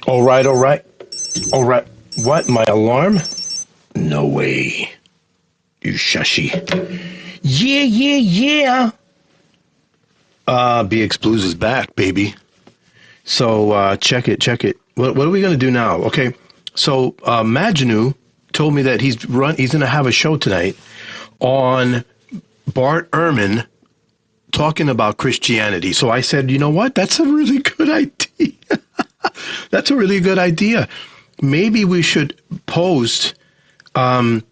All right, all right. All right. What? My alarm? No way. You shushy. Yeah, yeah, yeah. BX Blues is back, baby. So check it, check it. What are we gonna do now? Okay. So Majinu told me that he's gonna have a show tonight on Bart Ehrman talking about Christianity. So I said, you know what? That's a really good idea. That's a really good idea. Maybe we should post the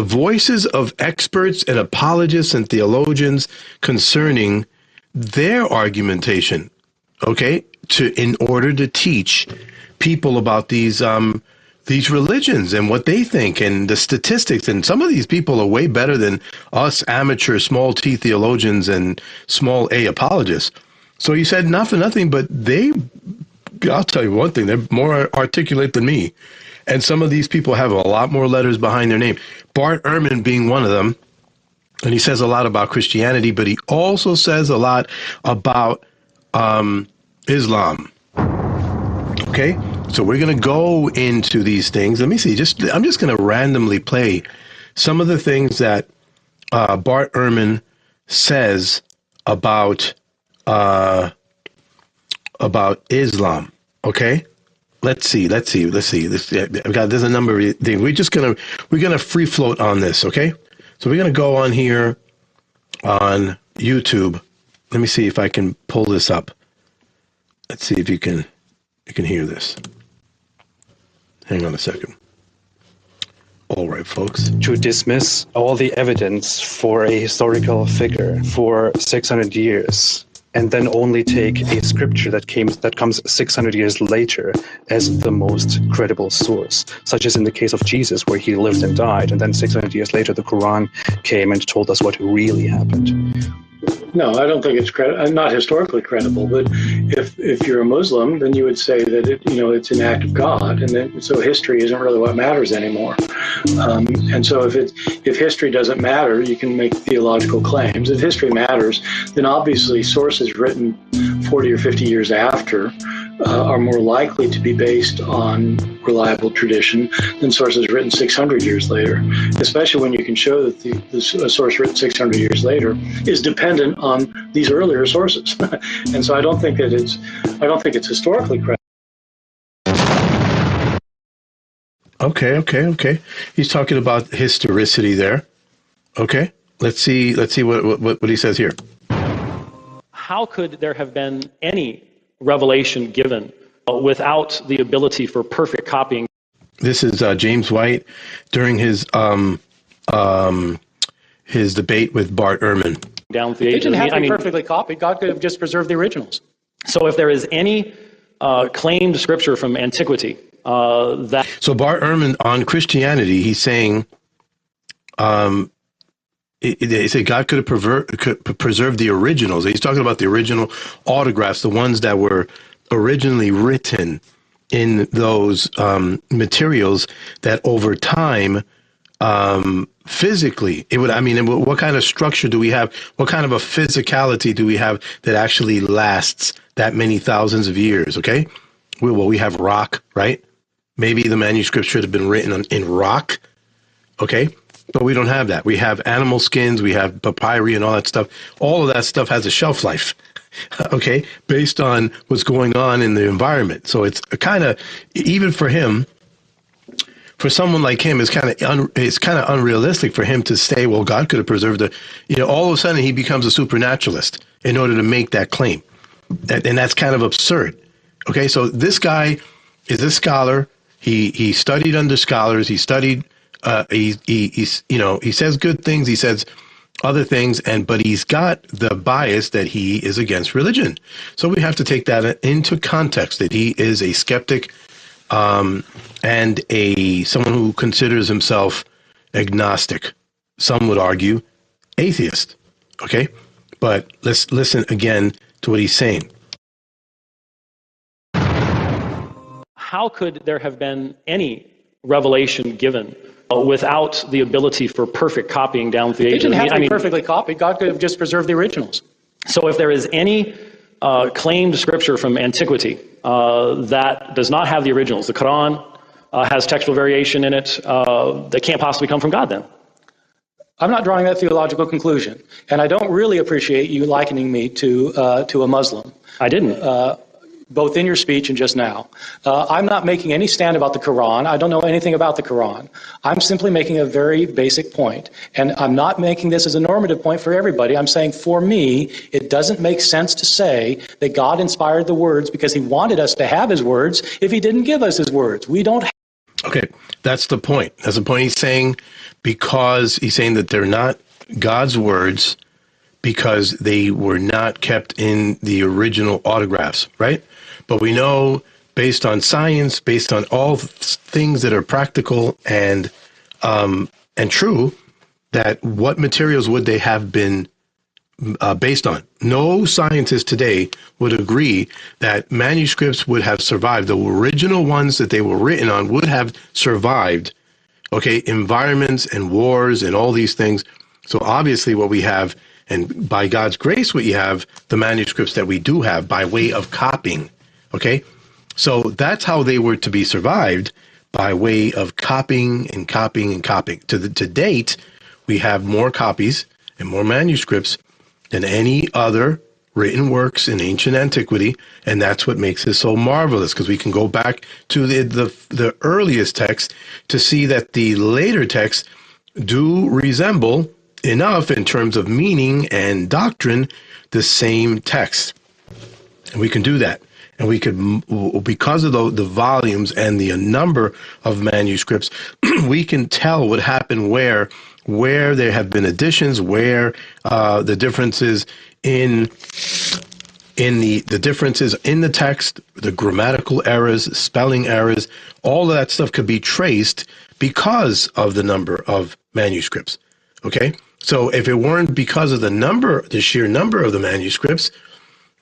voices of experts and apologists and theologians concerning their argumentation, okay, in order to teach people about these religions and what they think and the statistics. And some of these people are way better than us amateur small T theologians and small A apologists. So he said, not for nothing, but I'll tell you one thing, they're more articulate than me. And some of these people have a lot more letters behind their name. Bart Ehrman being one of them. And he says a lot about Christianity, but he also says a lot about Islam. Okay, so we're going to go into these things. Let me see. I'm just going to randomly play some of the things that Bart Ehrman says about Islam. Okay, let's see. There's a number of things. We're gonna free float on this. Okay, so we're gonna go on here on YouTube. Let me see if I can pull this up. Let's see if you can hear this. Hang on a second. All right, folks. To dismiss all the evidence for a historical figure for 600 years, and then only take a scripture that comes 600 years later as the most credible source, such as in the case of Jesus, where he lived and died, and then 600 years later the Quran came and told us what really happened. No, I don't think it's not historically credible. But if you're a Muslim, then you would say that it's an act of God, and then so history isn't really what matters anymore. And so if history doesn't matter, you can make theological claims. If history matters, then obviously sources written 40 or 50 years after are more likely to be based on reliable tradition than sources written 600 years later, especially when you can show that a source written 600 years later is dependent on these earlier sources. And so I don't think it's historically credible. Okay. He's talking about historicity there. Okay. Let's see what he says here. How could there have been any revelation given without the ability for perfect copying? This is James White during his debate with Bart Ehrman. Down the ages. It didn't have to be perfectly copied. God could have just preserved the originals. So if there is any claimed scripture from antiquity that... So Bart Ehrman on Christianity, he's saying, he said God could have preserved the originals. He's talking about the original autographs, the ones that were originally written in those materials that over time, physically, what kind of structure do we have? What kind of a physicality do we have that actually lasts that many thousands of years? Okay. Well, we have rock, right? Maybe the manuscript should have been written in rock. Okay. But we don't have that. We have animal skins, we have papyri and all that stuff. All of that stuff has a shelf life, okay, based on what's going on in the environment. So it's kind of, even for him, for someone like him, it's kind of unrealistic for him to say, well, God could have preserved all of a sudden he becomes a supernaturalist in order to make that claim. And that's kind of absurd. Okay, so this guy is a scholar. He studied under scholars. He studied. He says good things. He says other things, but he's got the bias that he is against religion. So we have to take that into context, that he is a skeptic and someone who considers himself agnostic. Some would argue atheist. Okay, but let's listen again to what he's saying. How could there have been any revelation given without the ability for perfect copying down the ages? It didn't have to be perfectly copied. God could have just preserved the originals. So if there is any claimed scripture from antiquity that does not have the originals. The Quran has textual variation in it that can't possibly come from God then. I'm not drawing that theological conclusion, and I don't really appreciate you likening me to a Muslim. I didn't. Both in your speech and just now. I'm not making any stand about the Quran. I don't know anything about the Quran. I'm simply making a very basic point. And I'm not making this as a normative point for everybody. I'm saying for me, it doesn't make sense to say that God inspired the words because he wanted us to have his words if he didn't give us his words. We don't. Okay, that's the point. That's the point he's saying, because he's saying that they're not God's words because they were not kept in the original autographs, right? But we know, based on science, based on all things that are practical and true, that what materials would they have been based on? No scientist today would agree that manuscripts would have survived. The original ones that they were written on would have survived, okay, environments and wars and all these things. So obviously what we have, and by God's grace, we have the manuscripts that we do have by way of copying. Okay, so that's how they were to be survived, by way of copying and copying and copying. To date, we have more copies and more manuscripts than any other written works in ancient antiquity, and that's what makes it so marvelous, because we can go back to the earliest texts to see that the later texts do resemble enough in terms of meaning and doctrine the same text. And we can do that. And we could, because of the volumes and the number of manuscripts, we can tell what happened where there have been additions, where the differences in the differences in the text, the grammatical errors, spelling errors, all of that stuff could be traced because of the number of manuscripts. Okay, so if it weren't because of the sheer number of the manuscripts,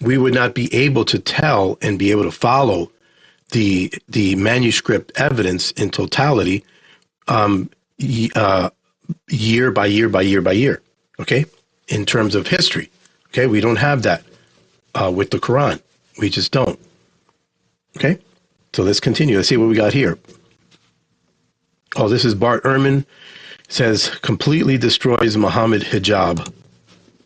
we would not be able to tell and be able to follow the manuscript evidence in totality, year by year by year by year. Okay, in terms of history. Okay, we don't have that with the Quran. We just don't. Okay, so let's continue. Let's see what we got here. Oh, this is Bart Ehrman. Says completely destroys Muhammad hijab.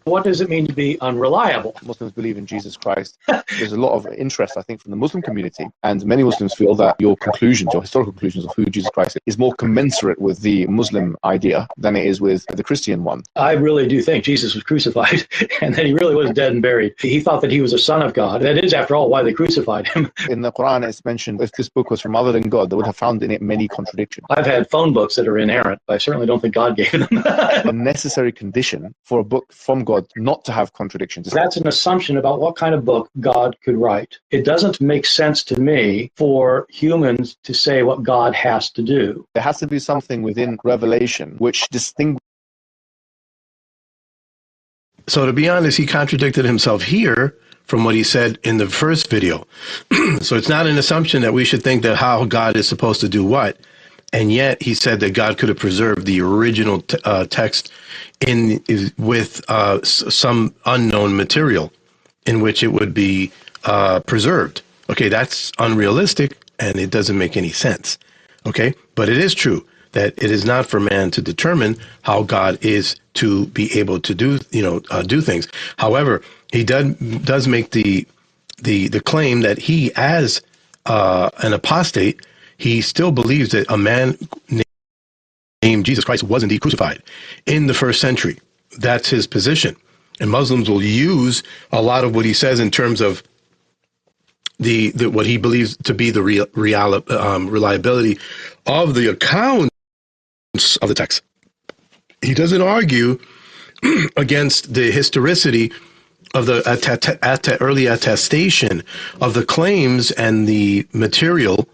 What does it mean to be unreliable? Muslims believe in Jesus Christ. There's a lot of interest, I think, from the Muslim community, and many Muslims feel that your conclusions, your historical conclusions of who Jesus Christ is more commensurate with the Muslim idea than it is with the Christian one. I really do think Jesus was crucified and that he really was dead and buried. He thought that he was a son of God. That is, after all, why they crucified him. In the Quran, it's mentioned if this book was from other than God, they would have found in it many contradictions. I've had phone books that are inerrant, but I certainly don't think God gave them. A necessary condition for a book from God not to have contradictions. That's an assumption about what kind of book God could write. It doesn't make sense to me for humans to say what God has to do. There has to be something within Revelation which distinguishes. So to be honest, he contradicted himself here from what he said in the first video. So it's not an assumption that we should think that how God is supposed to do what. And yet he said that God could have preserved the original text with some unknown material in which it would be preserved. Okay, that's unrealistic and it doesn't make any sense. Okay, but it is true that it is not for man to determine how God is to be able to do things. However, he does make the claim that he, as an apostate, he still believes that a man named Jesus Christ was indeed crucified in the first century. That's his position. And Muslims will use a lot of what he says in terms of the what he believes to be the reliability of the accounts of the text. He doesn't argue against the historicity of the early attestation of the claims and the material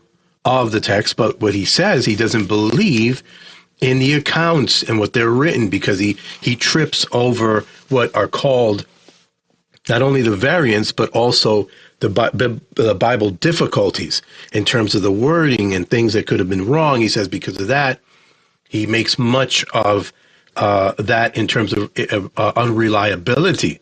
of the text, but what he says, he doesn't believe in the accounts and what they're written, because he trips over what are called not only the variants, but also the Bible difficulties in terms of the wording and things that could have been wrong. He says because of that, he makes much of that in terms of unreliability,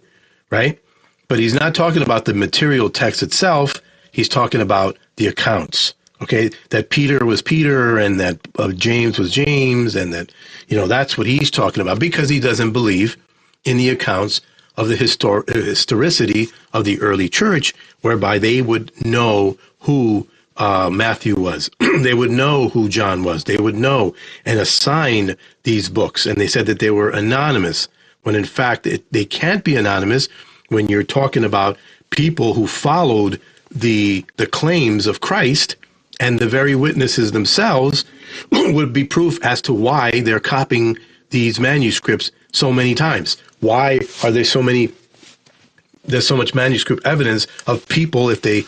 right? But he's not talking about the material text itself. he's talking about the accounts. Okay, that Peter was Peter and that James was James, and that, that's what he's talking about, because he doesn't believe in the accounts of the historicity of the early church, whereby they would know who Matthew was. They would know who John was. They would know and assign these books. And they said that they were anonymous, when in fact they can't be anonymous when you're talking about people who followed the claims of Christ, and the very witnesses themselves would be proof as to why they're copying these manuscripts so many times. Why are there so much manuscript evidence of people, if they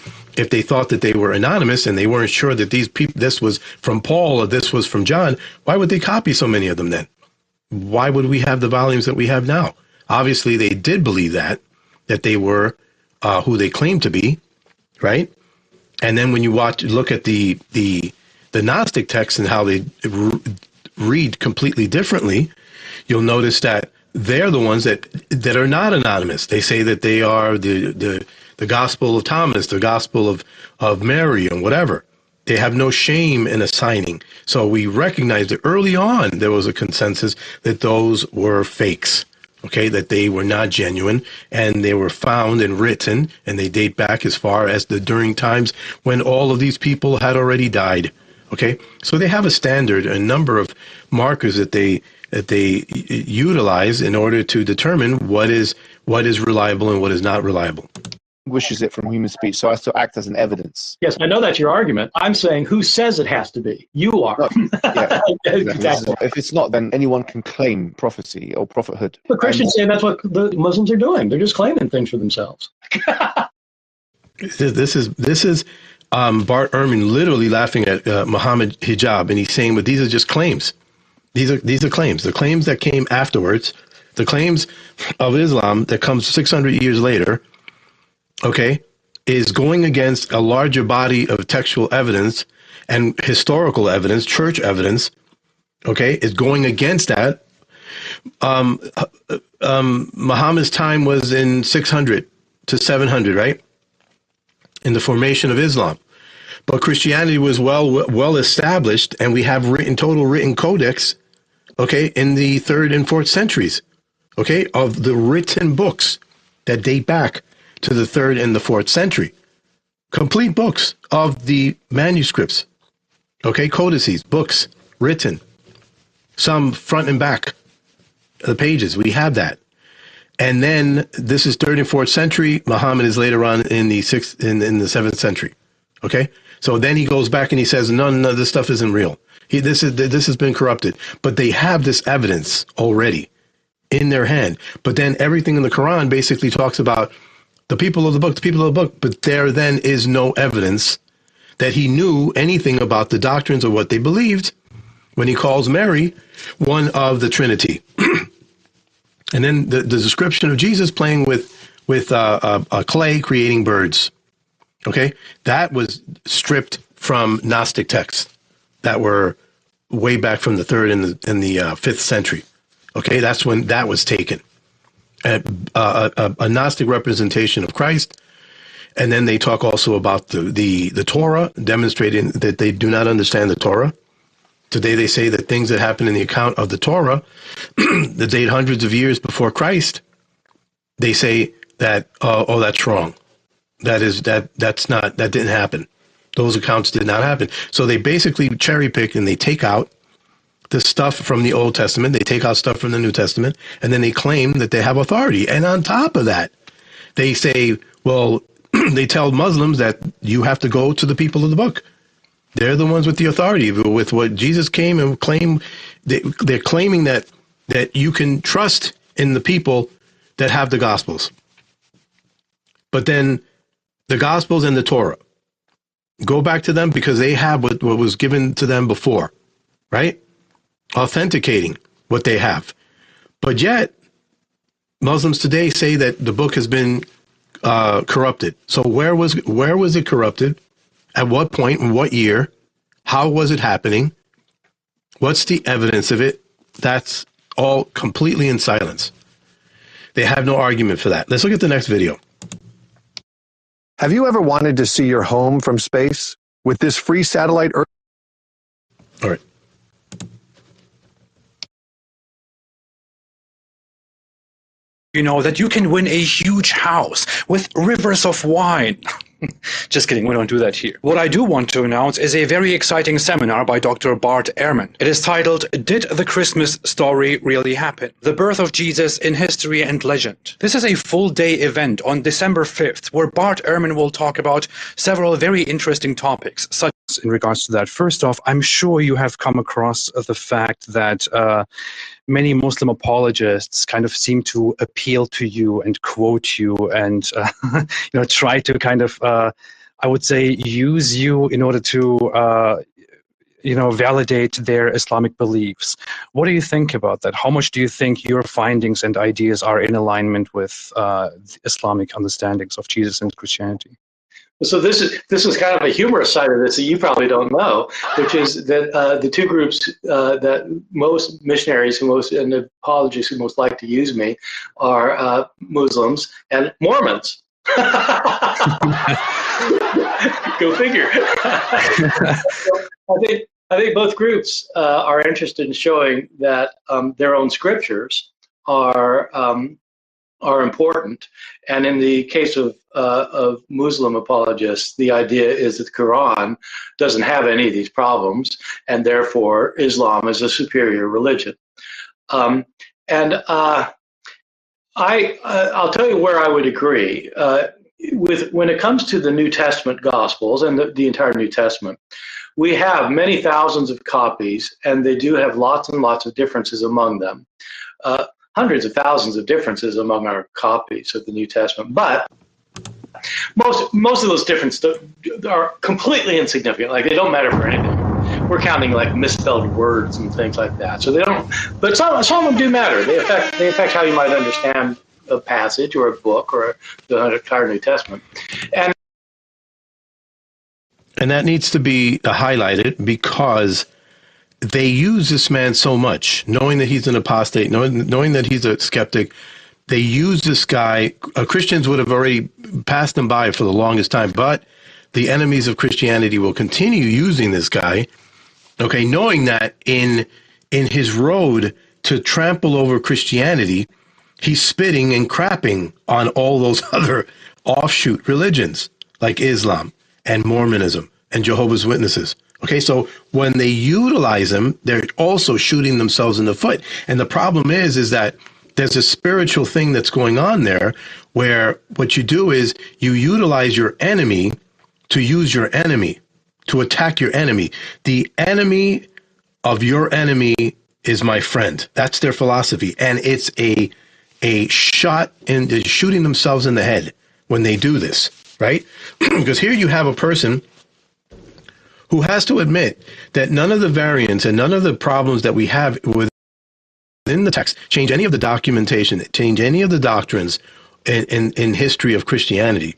thought that they were anonymous and they weren't sure that this was from Paul or this was from John, why would they copy so many of them then? Why would we have the volumes that we have now? Obviously, they did believe that they were who they claimed to be, right? And then when you look at the Gnostic texts and how they read completely differently, you'll notice that they're the ones that are not anonymous. They say that they are the Gospel of Thomas, the Gospel of Mary, and whatever. They have no shame in assigning. So we recognize that early on there was a consensus that those were fakes. Okay, that they were not genuine, and they were found and written, and they date back as far as during times when all of these people had already died. Okay, so they have a standard, a number of markers that they utilize in order to determine what is reliable and what is not reliable. Wishes it from human speech so as to act as an evidence. Yes, I know that's your argument. I'm saying who says it has to be? You are. Yeah, exactly. If it's not, then anyone can claim prophecy or prophethood. But Christians say that's what the Muslims are doing. They're just claiming things for themselves. This is Bart Ehrman literally laughing at Muhammad hijab, and he's saying, but these are just claims. These are claims. The claims that came afterwards, the claims of Islam that comes 600 years later, okay, is going against a larger body of textual evidence and historical evidence, church evidence, okay, is going against that. Muhammad's time was in 600 to 700, right? In the formation of Islam. But Christianity was well established, and we have total written codex, okay, in the 3rd and 4th centuries, okay, of the written books that date back to the 3rd and the 4th century. Complete books of the manuscripts, okay, codices, books written, some front and back, the pages. We have that. And then this is 3rd and 4th century. Muhammad is later on in the 6th, in the 7th century. Okay, so then he goes back and he says, no, this stuff isn't real. This has been corrupted. But they have this evidence already in their hand. But then everything in the Quran basically talks about the people of the book, but there then is no evidence that he knew anything about the doctrines of what they believed when he calls Mary one of the Trinity. And then the description of Jesus playing with clay, creating birds. Okay, that was stripped from Gnostic texts that were way back from the 3rd and the 5th century. Okay, that's when that was taken. A Gnostic representation of Christ. And then they talk also about the Torah, demonstrating that they do not understand the Torah. Today they say that things that happen in the account of the Torah, that date hundreds of years before Christ, they say that, oh, that's wrong. That didn't happen. Those accounts did not happen. So they basically cherry pick and they take out the stuff from the Old Testament, they take out stuff from the New Testament, and then they claim that they have authority. And on top of that, they say, well, they tell Muslims that you have to go to the people of the book. They're the ones with the authority. With what Jesus came and claimed, they're claiming that you can trust in the people that have the Gospels. But then the Gospels and the Torah, go back to them because they have what was given to them before, right? Authenticating what they have. But yet, Muslims today say that the book has been corrupted. So where was it corrupted? At what point? In what year? How was it happening? What's the evidence of it? That's all completely in silence. They have no argument for that. Let's look at the next video. Have you ever wanted to see your home from space? With this free satellite Earth? All right. You know, that you can win a huge house with rivers of wine. Just kidding, we don't do that here. What I do want to announce is a very exciting seminar by Dr. Bart Ehrman. It is titled, Did the Christmas Story Really Happen? The Birth of Jesus in History and Legend. This is a full-day event on December 5th, where Bart Ehrman will talk about several very interesting topics, such as in regards to that. First off, I'm sure you have come across the fact that many Muslim apologists kind of seem to appeal to you and quote you and try to kind of, I would say, use you in order to, validate their Islamic beliefs. What do you think about that? How much do you think your findings and ideas are in alignment with Islamic understandings of Jesus and Christianity? So this is kind of a humorous side of this that you probably don't know, which is that the two groups that most missionaries and apologists who most like to use me are Muslims and Mormons. Go figure. I think both groups are interested in showing that their own scriptures are important, and in the case of Muslim apologists, the idea is that the Quran doesn't have any of these problems, and therefore Islam is a superior religion. I'll tell you where I would agree when it comes to the New Testament Gospels and the entire New Testament. We have many thousands of copies, and they do have lots and lots of differences among them. Hundreds of thousands of differences among our copies of the New Testament, but most of those differences are completely insignificant. Like, they don't matter for anything. We're counting like misspelled words and things like that. So they don't. But some of them do matter. They affect how you might understand a passage or a book or the entire New Testament. And that needs to be highlighted because they use this man so much, knowing that he's an apostate, knowing that he's a skeptic. They use this guy. Christians would have already passed him by for the longest time, but the enemies of Christianity will continue using this guy, okay, knowing that in his road to trample over Christianity, he's spitting and crapping on all those other offshoot religions like Islam and Mormonism and Jehovah's Witnesses. Okay, so when they utilize them, they're also shooting themselves in the foot. And the problem is that there's a spiritual thing that's going on there where what you do is you utilize your enemy to use your enemy, to attack your enemy. The enemy of your enemy is my friend. That's their philosophy. And it's a shot in shooting themselves in the head when they do this, right? Because here you have a person who has to admit that none of the variants and none of the problems that we have within the text change any of the documentation, change any of the doctrines in history of Christianity.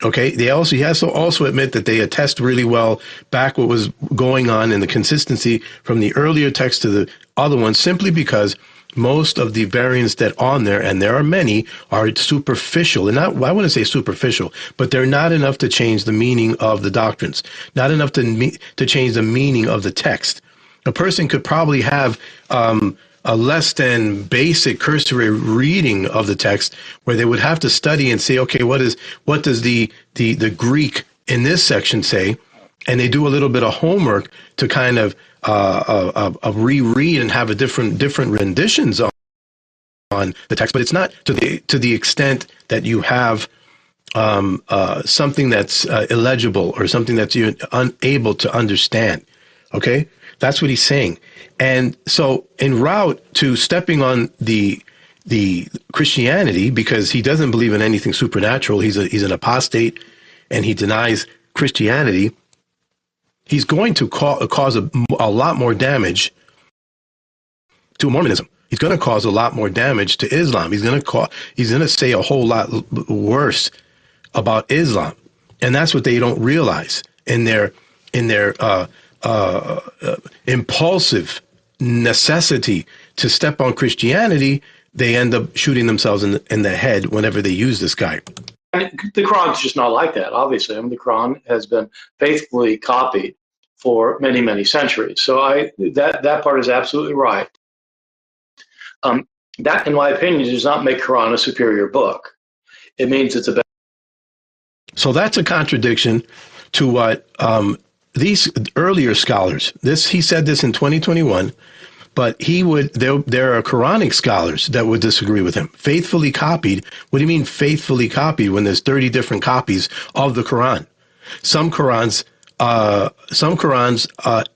Okay, he has to also admit that they attest really well back what was going on in the consistency from the earlier text to the other ones, simply because most of the variants that are on there, and there are many, are superficial. And not, I wouldn't say superficial, but they're not enough to change the meaning of the doctrines, not enough to change the meaning of the text. A person could probably have a less than basic cursory reading of the text, where they would have to study and say, okay, what does the Greek in this section say? And they do a little bit of homework to kind of reread and have a different renditions on the text, but it's not to the extent that you have something that's illegible or something that you're unable to understand. Okay, that's what he's saying. And so, en route to stepping on the Christianity, because he doesn't believe in anything supernatural, he's an apostate, and he denies Christianity. He's going to cause a lot more damage to Mormonism. He's going to cause a lot more damage to Islam. He's going to say a whole lot worse about Islam, and that's what they don't realize in their impulsive necessity to step on Christianity. They end up shooting themselves in the head whenever they use this guy. the Quran's just not like that, obviously. I mean, the Quran has been faithfully copied for many, many centuries. So that part is absolutely right. That, in my opinion, does not make Quran a superior book. It means it's a better. So that's a contradiction to what these earlier scholars. He said this in 2021. But there are Quranic scholars that would disagree with him. Faithfully copied. What do you mean faithfully copied when there's 30 different copies of the Quran? Some Qurans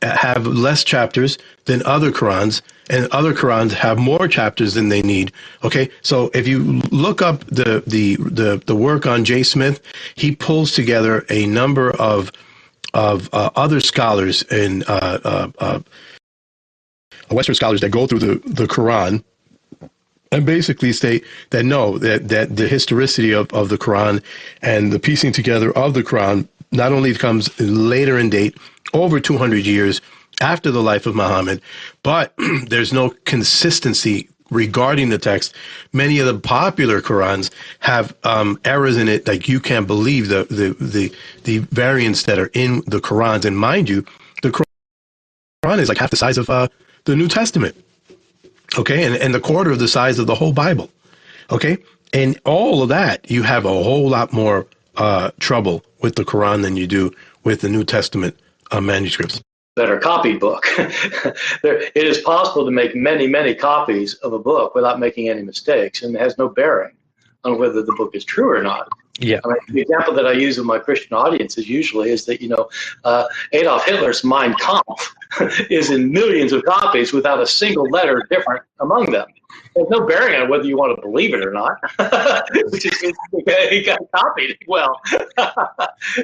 have less chapters than other Qurans, and other Qurans have more chapters than they need. Okay, so if you look up the work on J. Smith, he pulls together a number of other scholars and Western scholars that go through the Quran and basically state that no, that the historicity of the Quran and the piecing together of the Quran not only comes later in date, over 200 years after the life of Muhammad, but there's no consistency regarding the text. Many of the popular Qurans have errors in it, like you can't believe the variants that are in the Qurans. And mind you, the Quran is like half the size of the New Testament, okay, and the quarter of the size of the whole Bible, okay, and all of that, you have a whole lot more trouble with the Quran than you do with the New Testament manuscripts. Better copied book. It is possible to make many, many copies of a book without making any mistakes, and it has no bearing on whether the book is true or not. Yeah. I mean, the example that I use with my Christian audiences usually is that, Adolf Hitler's Mein Kampf is in millions of copies without a single letter different among them. There's no bearing on whether you want to believe it or not. He got copied well.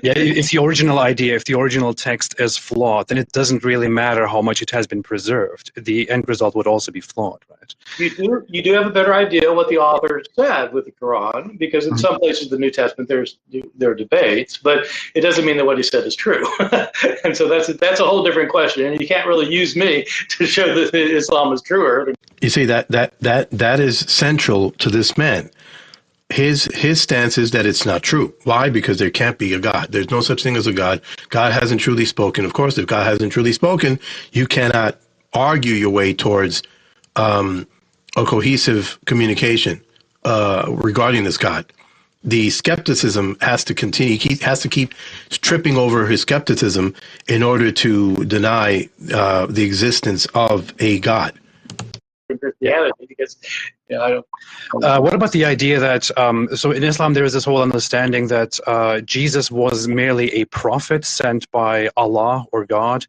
Yeah, if the original text is flawed, then it doesn't really matter how much it has been preserved. The end result would also be flawed, right? You do have a better idea what the author said with the Quran, because in some places of the New Testament there are debates, but it doesn't mean that what he said is true. And so that's a whole different question, and you can't really use me to show that Islam is truer. You see, that is central to this man. His stance is that it's not true. Why? Because there can't be a God. There's no such thing as a God. God hasn't truly spoken. Of course, if God hasn't truly spoken, you cannot argue your way towards a cohesive communication regarding this God. The skepticism has to continue. He has to keep tripping over his skepticism in order to deny the existence of a God. Christianity, because I don't. What about the idea that so in Islam there is this whole understanding that Jesus was merely a prophet sent by Allah or God,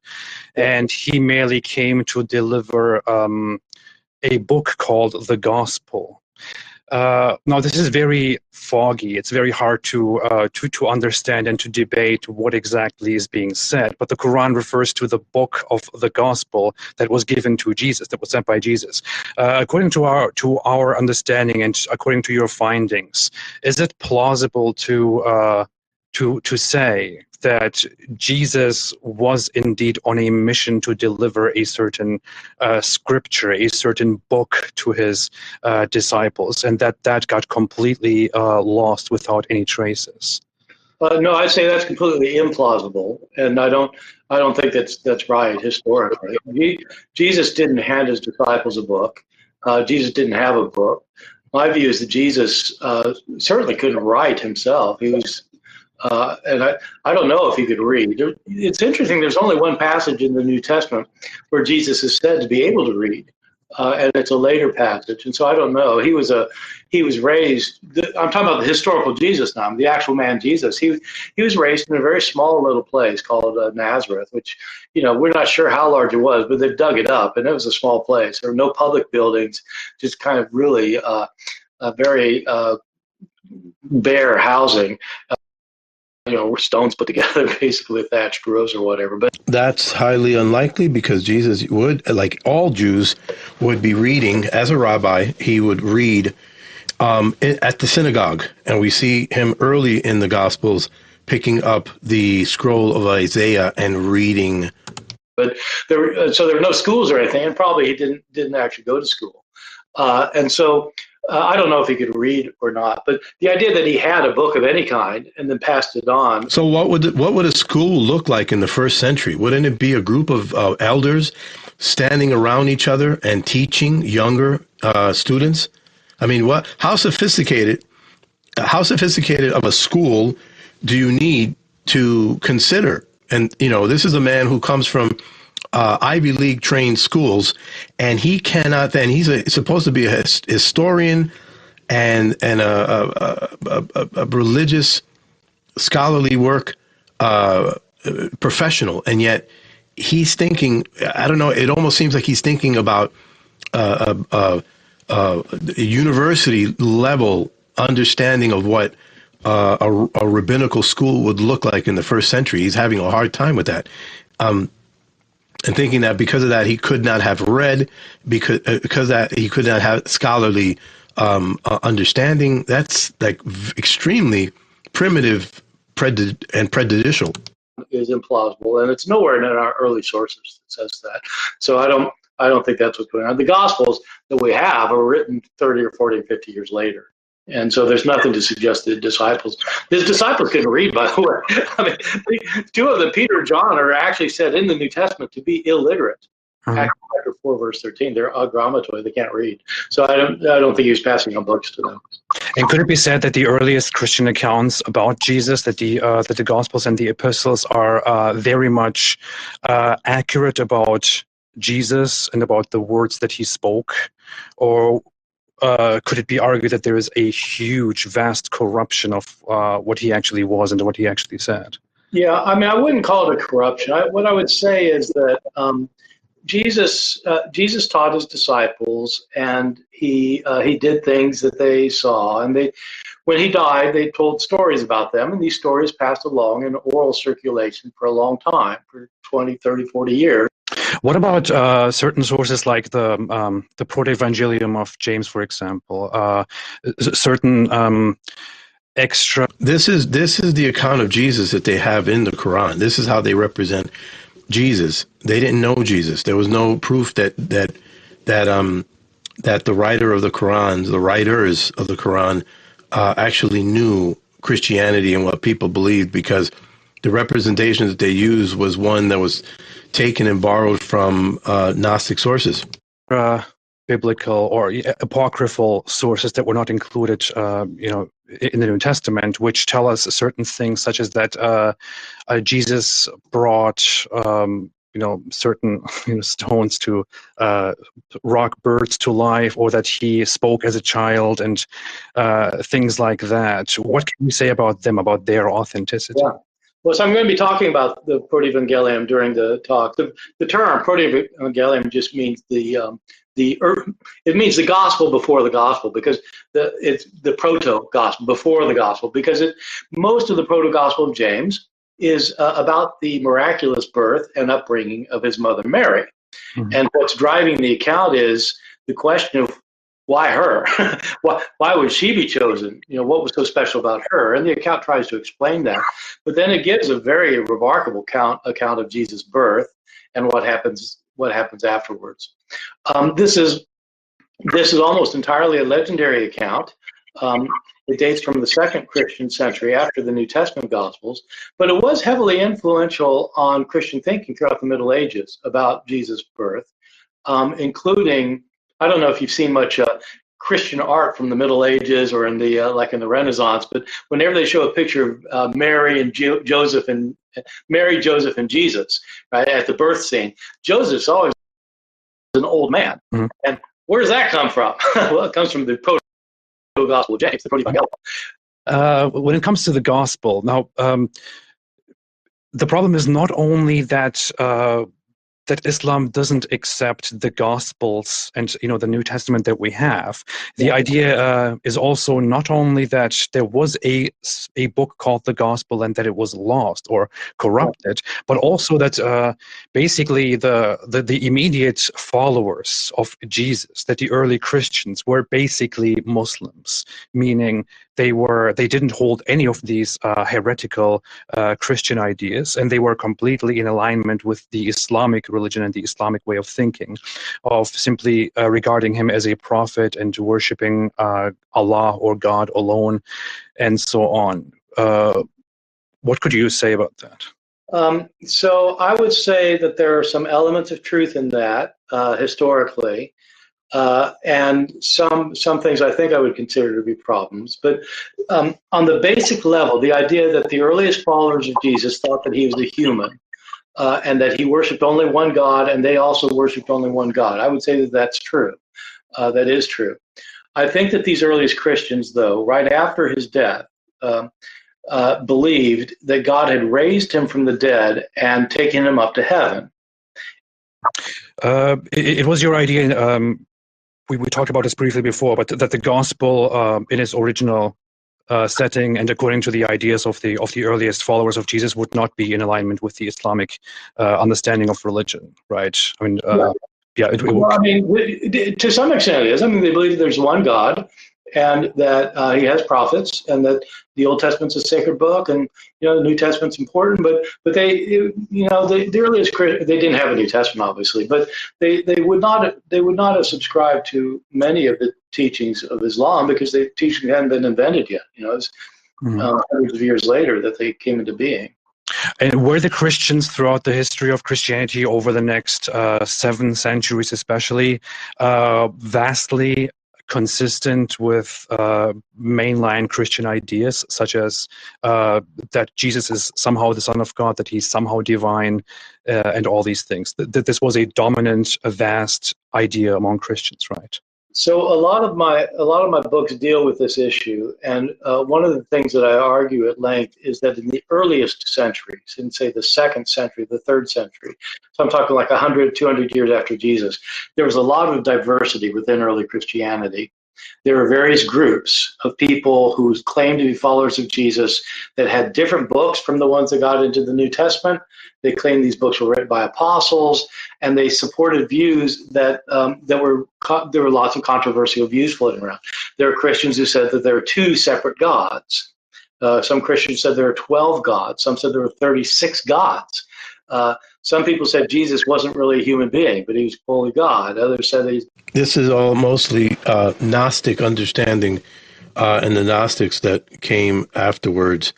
and he merely came to deliver a book called the Gospel. Now this is very foggy. It's very hard to understand and to debate what exactly is being said. But the Quran refers to the book of the Gospel that was given to Jesus, that was sent by Jesus. According to our understanding and according to your findings, is it plausible to say that Jesus was indeed on a mission to deliver a certain scripture, a certain book to his disciples, and that got completely lost without any traces? No, I'd say that's completely implausible, and I don't think that's right historically. Jesus didn't hand his disciples a book. Jesus didn't have a book. My view is that Jesus certainly couldn't write himself. He was. And I don't know if he could read. It's interesting, there's only one passage in the New Testament where Jesus is said to be able to read, and it's a later passage. And so I don't know. He was raised, I'm talking about the historical Jesus now, the actual man Jesus. He was raised in a very small little place called Nazareth, which, we're not sure how large it was, but they've dug it up, and it was a small place. There were no public buildings, just kind of really very bare housing. Stones put together, basically thatched roofs or whatever. But that's highly unlikely, because Jesus would, like all Jews, would be reading as a rabbi. He would read at the synagogue, and we see him early in the Gospels picking up the scroll of Isaiah and reading. But there were no schools or anything, and probably he didn't actually go to school. And so I don't know if he could read or not, but the idea that he had a book of any kind and then passed it on. So what would a school look like in the first century? Wouldn't it be a group of elders standing around each other and teaching younger students? I mean, how sophisticated of a school do you need to consider? And this is a man who comes from Ivy League trained schools, and he cannot. Then he's supposed to be a historian and a religious scholarly work professional, and yet he's thinking. I don't know. It almost seems like he's thinking about a university level understanding of what a rabbinical school would look like in the first century. He's having a hard time with that. And thinking that because of that, he could not have read, because that he could not have scholarly understanding. That's like extremely primitive and prejudicial. Is implausible, and it's nowhere in our early sources that says that. So I don't think that's what's going on. The Gospels that we have are written 30 or 40 or 50 years later. And so there's nothing to suggest that his disciples couldn't read, by the way. I mean, two of them, Peter and John, are actually said in the New Testament to be illiterate. Acts chapter 4, verse 13, they're agrammatoi, they can't read. So I don't think he was passing on books to them. And could it be said that the earliest Christian accounts about Jesus, that the Gospels and the Epistles are very much accurate about Jesus and about the words that he spoke? Or could it be argued that there is a huge, vast corruption of what he actually was and what he actually said? Yeah, I mean, I wouldn't call it a corruption. What I would say is that Jesus taught his disciples, and he did things that they saw, and when he died, they told stories about them, and these stories passed along in oral circulation for a long time, for 20, 30, 40 years. What about certain sources like the Proto-Evangelium of James, for example? Certain extra. This is the account of Jesus that they have in the Quran. This is how they represent Jesus. They didn't know Jesus. There was no proof that the writer of the Quran, the writers of the Quran, actually knew Christianity and what people believed, because the representation that they used was one that was taken and borrowed from Gnostic sources. Biblical or apocryphal sources that were not included, in the New Testament, which tell us certain things, such as that Jesus brought, certain stones to rock birds to life, or that he spoke as a child, and things like that. What can you say about them, about their authenticity? Yeah. Well, so I'm going to be talking about the Proto-Evangelium during the talk. The term Proto-Evangelium just means it means the gospel before the gospel, because it's the proto-gospel before the gospel, because most of the proto-gospel of James is about the miraculous birth and upbringing of his mother Mary. Mm-hmm. And what's driving the account is the question of why her? Why would she be chosen? What was so special about her? And the account tries to explain that. But then it gives a very remarkable account of Jesus' birth and what happens afterwards. This is almost entirely a legendary account. It dates from the second Christian century after the New Testament Gospels, but it was heavily influential on Christian thinking throughout the Middle Ages about Jesus' birth, including, I don't know if you've seen much Christian art from the Middle Ages or in the like in the Renaissance, but whenever they show a picture of Mary and Joseph and Jesus, right, at the birth scene, Joseph's always an old man. Mm-hmm. And where does that come from? Well, it comes from the Proto-Gospel of James, the Proto-Evangelium. When it comes to the Gospel, now the problem is not only that that Islam doesn't accept the Gospels and the New Testament that we have. The idea is also not only that there was a book called the Gospel and that it was lost or corrupted, but also that basically the immediate followers of Jesus, that the early Christians were basically Muslims, meaning they didn't hold any of these heretical Christian ideas, and they were completely in alignment with the Islamic religion and the Islamic way of thinking, of simply regarding him as a prophet and worshiping Allah or God alone, and so on. What could you say about that? So I would say that there are some elements of truth in that historically, and some things I think I would consider to be problems. But on the basic level, the idea that the earliest followers of Jesus thought that he was a human and that he worshipped only one God, and they also worshipped only one God, I would say that that's true. That is true. I think that these earliest Christians, though, right after his death, believed that God had raised him from the dead and taken him up to heaven. It was your idea, we talked about this briefly before, but that the gospel in its original setting and according to the ideas of the earliest followers of Jesus would not be in alignment with the Islamic understanding of religion, right? I mean, yeah. Well, I mean, to some extent it is. I mean, they believe there's one God, and that he has prophets, and that the Old Testament's a sacred book, and the New Testament's important. But they, the earliest they didn't have a New Testament, obviously, but they would not have subscribed to many of the teachings of Islam because the teaching hadn't been invented yet. It's hundreds of years later that they came into being. And were the Christians throughout the history of Christianity over the next 7 centuries especially vastly consistent with mainline Christian ideas, such as that Jesus is somehow the Son of God, that he's somehow divine, and all these things? That this was a dominant, a vast idea among Christians, right? So a lot of my books deal with this issue, and one of the things that I argue at length is that in the earliest centuries, in say the 2nd century, the 3rd century, so I'm talking like 100, 200 years after Jesus, there was a lot of diversity within early Christianity. There were various groups of people who claimed to be followers of Jesus that had different books from the ones that got into the New Testament. They claimed these books were written by apostles, and they supported views that there were lots of controversial views floating around. There are Christians who said that there are 2 separate gods. Some Christians said there are 12 gods. Some said there were 36 gods. Some people said Jesus wasn't really a human being, but he was fully God. Others said he's... This is all mostly Gnostic understanding, and the Gnostics that came afterwards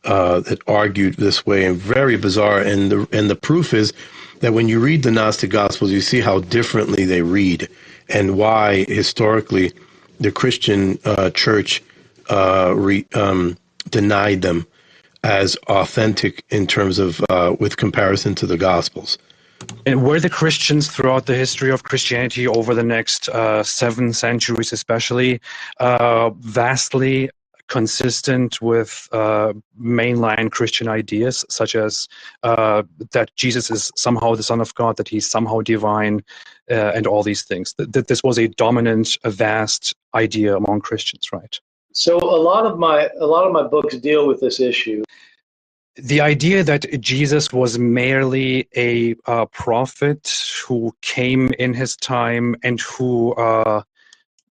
that argued this way, and very bizarre. And the proof is that when you read the Gnostic Gospels, you see how differently they read, and why historically the Christian church denied them as authentic in terms of with comparison to the Gospels. And were the Christians throughout the history of Christianity over the next 7 centuries especially vastly consistent with mainline Christian ideas, such as that Jesus is somehow the Son of God, that he's somehow divine, and all these things? That this was a dominant, a vast idea among Christians, right? So a lot of my books deal with this issue. The idea that Jesus was merely a prophet who came in his time and who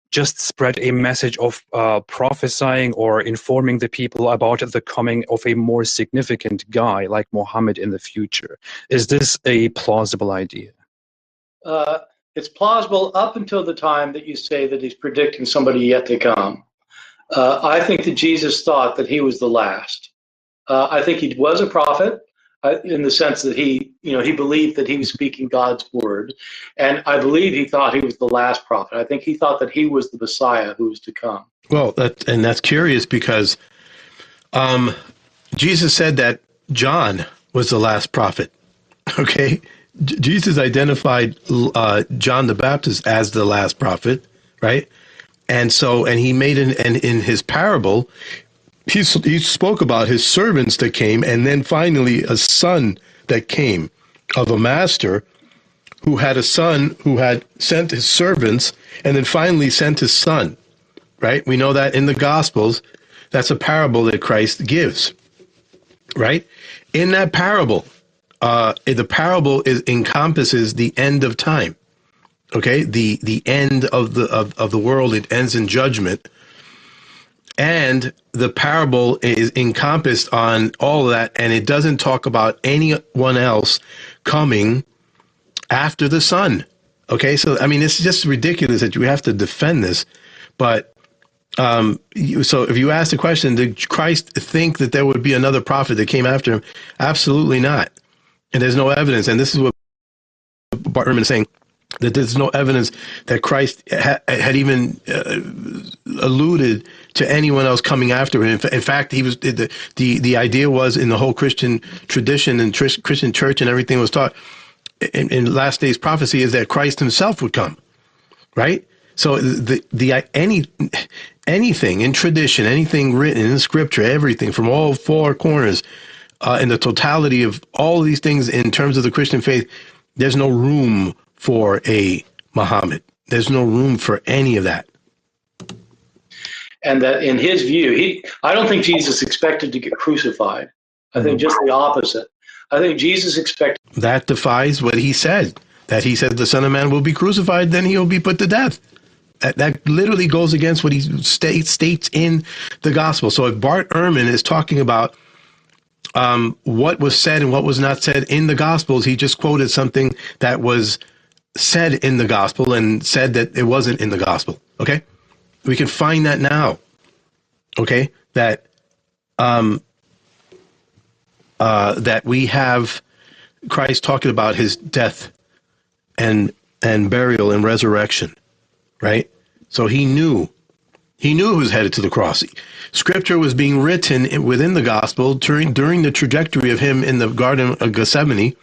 just spread a message of prophesying or informing the people about the coming of a more significant guy like Muhammad in the future. Is this a plausible idea? It's plausible up until the time that you say that he's predicting somebody yet to come. I think that Jesus thought that he was the last. I think he was a prophet in the sense that he believed that he was speaking God's word. And I believe he thought he was the last prophet. I think he thought that he was the Messiah who was to come. Well, that's curious because Jesus said that John was the last prophet. Okay? Jesus identified John the Baptist as the last prophet, right? And he made in his parable, he spoke about his servants that came, and then finally a son that came of a master who had a son who had sent his servants and then finally sent his son, right? We know that in the Gospels, that's a parable that Christ gives, right? In that parable, the parable encompasses the end of time, okay? The end of the world, it ends in judgment. And the parable is encompassed on all of that, and it doesn't talk about anyone else coming after the Son. Okay, so I mean, it's just ridiculous that you have to defend this. But so if you ask the question, did Christ think that there would be another prophet that came after him? Absolutely not. And there's no evidence. And this is what Bart Ehrman is saying, that there's no evidence that Christ had even alluded to anyone else coming after him. In fact, he was the idea was in the whole Christian tradition and Christian church and everything was taught in last days prophecy is that Christ himself would come, right? So anything in tradition, anything written in Scripture, everything from all four corners, in the totality of all of these things in terms of the Christian faith, there's no room for a Muhammad. There's no room for any of that. And that in his view, I don't think Jesus expected to get crucified. I think just the opposite. I think Jesus expected. That defies what he said, that he said the Son of Man will be crucified, then he'll be put to death. That literally goes against what he states in the gospel. So if Bart Ehrman is talking about what was said and what was not said in the gospels, he just quoted something that was said in the gospel and said that it wasn't in the gospel. Okay, we can find that now. Okay, that that we have Christ talking about his death and burial and resurrection, right? So he knew he was headed to the cross. Scripture was being written within the gospel during the trajectory of him in the Garden of Gethsemane,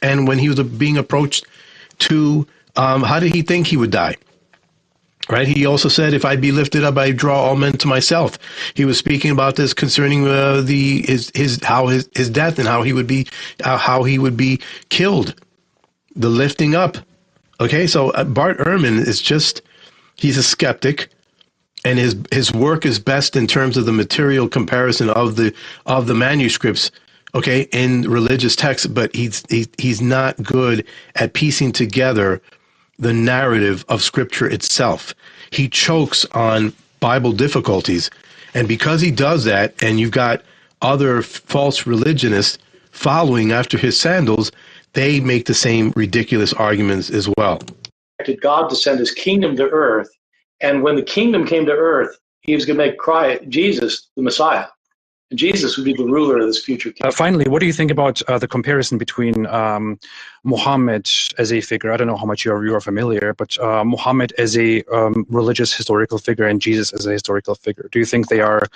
and when he was being approached to how did he think he would die? Right. He also said, "If I be lifted up, I draw all men to myself." He was speaking about this concerning his death and how he would be killed, the lifting up. Okay, so Bart Ehrman is he's a skeptic, and his work is best in terms of the material comparison of the manuscripts. Okay, in religious texts, but he's not good at piecing together the narrative of Scripture itself. He chokes on Bible difficulties. And because he does that, and you've got other false religionists following after his sandals, they make the same ridiculous arguments as well. God to send his kingdom to earth. And when the kingdom came to earth, he was going to make Jesus the Messiah. And Jesus would be the ruler of this future kingdom. Finally, what do you think about the comparison between Muhammad as a figure? I don't know how much you are familiar, but Muhammad as a religious historical figure and Jesus as a historical figure. Do you think they are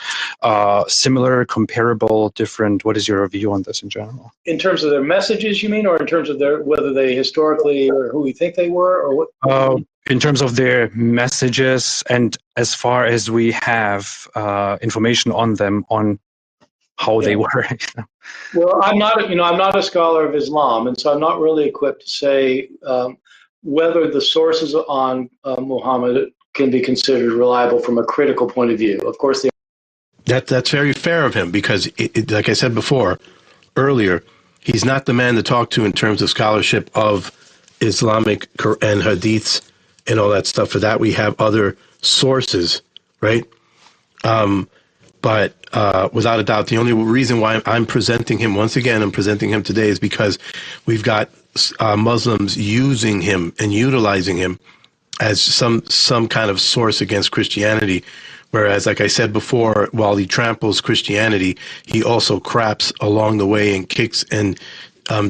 similar, comparable, different? What is your view on this in general? In terms of their messages, you mean, or in terms of whether they historically or who we think they were, or what? In terms of their messages, and as far as we have information on them, on how they were. Well, I'm not a scholar of Islam, and so I'm not really equipped to say whether the sources on Muhammad can be considered reliable from a critical point of view. Of course, that's very fair of him, because, like I said earlier, he's not the man to talk to in terms of scholarship of Islamic and hadiths and all that stuff. For that, we have other sources, right? But without a doubt, the only reason why I'm presenting him once again, I'm presenting him today, is because we've got Muslims using him and utilizing him as some kind of source against Christianity. Whereas, like I said before, while he tramples Christianity, he also craps along the way and kicks and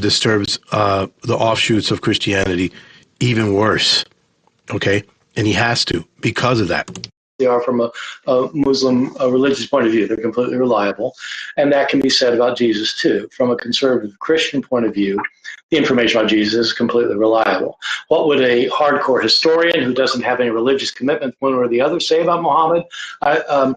disturbs the offshoots of Christianity even worse. Okay? And he has to, because of that. They are from a Muslim religious point of view. They're completely reliable. And that can be said about Jesus too. From a conservative Christian point of view, the information on Jesus is completely reliable. What would a hardcore historian who doesn't have any religious commitment one or the other say about Muhammad? The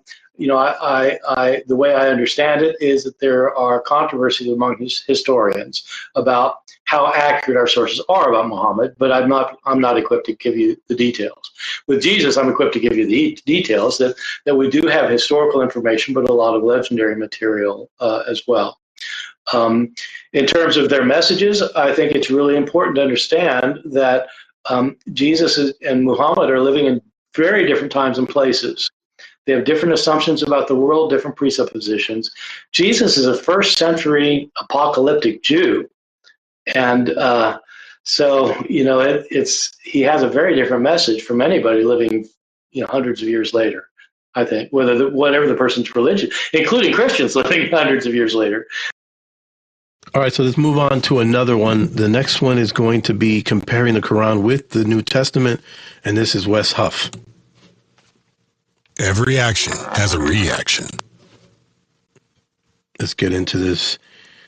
way I understand it is that there are controversies among historians about how accurate our sources are about Muhammad, but I'm not equipped to give you the details. With Jesus, I'm equipped to give you the details that we do have historical information, but a lot of legendary material as well. In terms of their messages, I think it's really important to understand that Jesus and Muhammad are living in very different times and places. They have different assumptions about the world, different presuppositions. Jesus is a first century apocalyptic Jew. And so, he has a very different message from anybody living, hundreds of years later, I think, whatever the person's religion, including Christians living hundreds of years later. All right, so let's move on to another one. The next one is going to be comparing the Quran with the New Testament, and this is Wes Huff. Every action has a reaction. Let's get into this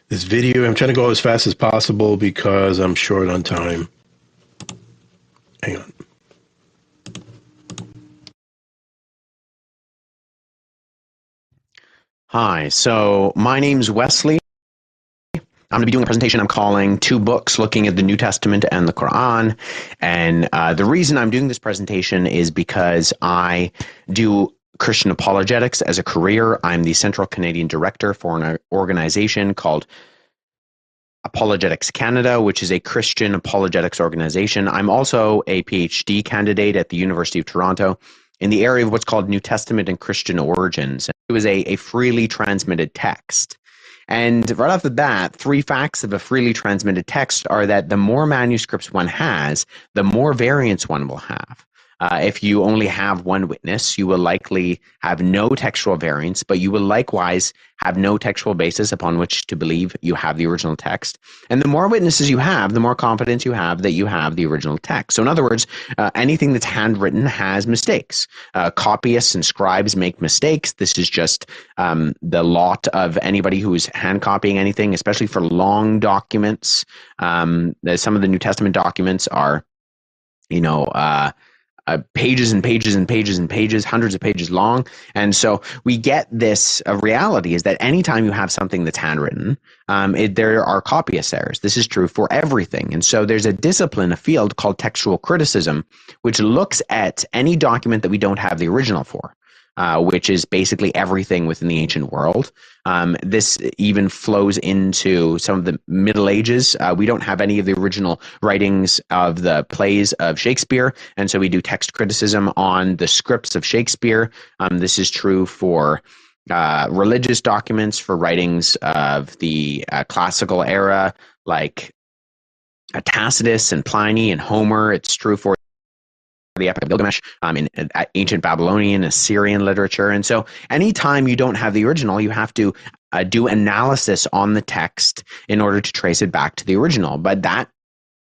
video. I'm trying to go as fast as possible because I'm short on time. Hang on. Hi, so my name's Wesley. I'm going to be doing a presentation I'm calling Two Books Looking at the New Testament and the Quran. And the reason I'm doing this presentation is because I do Christian apologetics as a career. I'm the Central Canadian Director for an organization called Apologetics Canada, which is a Christian apologetics organization. I'm also a PhD candidate at the University of Toronto in the area of what's called New Testament and Christian origins. It was a freely transmitted text. And right off the bat, 3 facts of a freely transmitted text are that the more manuscripts one has, the more variants one will have. If you only have one witness, you will likely have no textual variants, but you will likewise have no textual basis upon which to believe you have the original text. And the more witnesses you have, the more confidence you have that you have the original text. So in other words, anything that's handwritten has mistakes. Copyists and scribes make mistakes. This is just the lot of anybody who's hand copying anything, especially for long documents. Some of the New Testament documents are, pages and pages and pages and pages, hundreds of pages long. And so we get this reality is that anytime you have something that's handwritten, there are copyist errors. This is true for everything. And so there's a discipline, a field called textual criticism, which looks at any document that we don't have the original for. Which is basically everything within the ancient world. This even flows into some of the Middle Ages. We don't have any of the original writings of the plays of Shakespeare, and so we do text criticism on the scripts of Shakespeare. This is true for religious documents, for writings of the classical era, like Tacitus and Pliny and Homer. It's true for the Epic of Gilgamesh in ancient Babylonian, Assyrian literature. And so anytime you don't have the original, you have to do analysis on the text in order to trace it back to the original. But that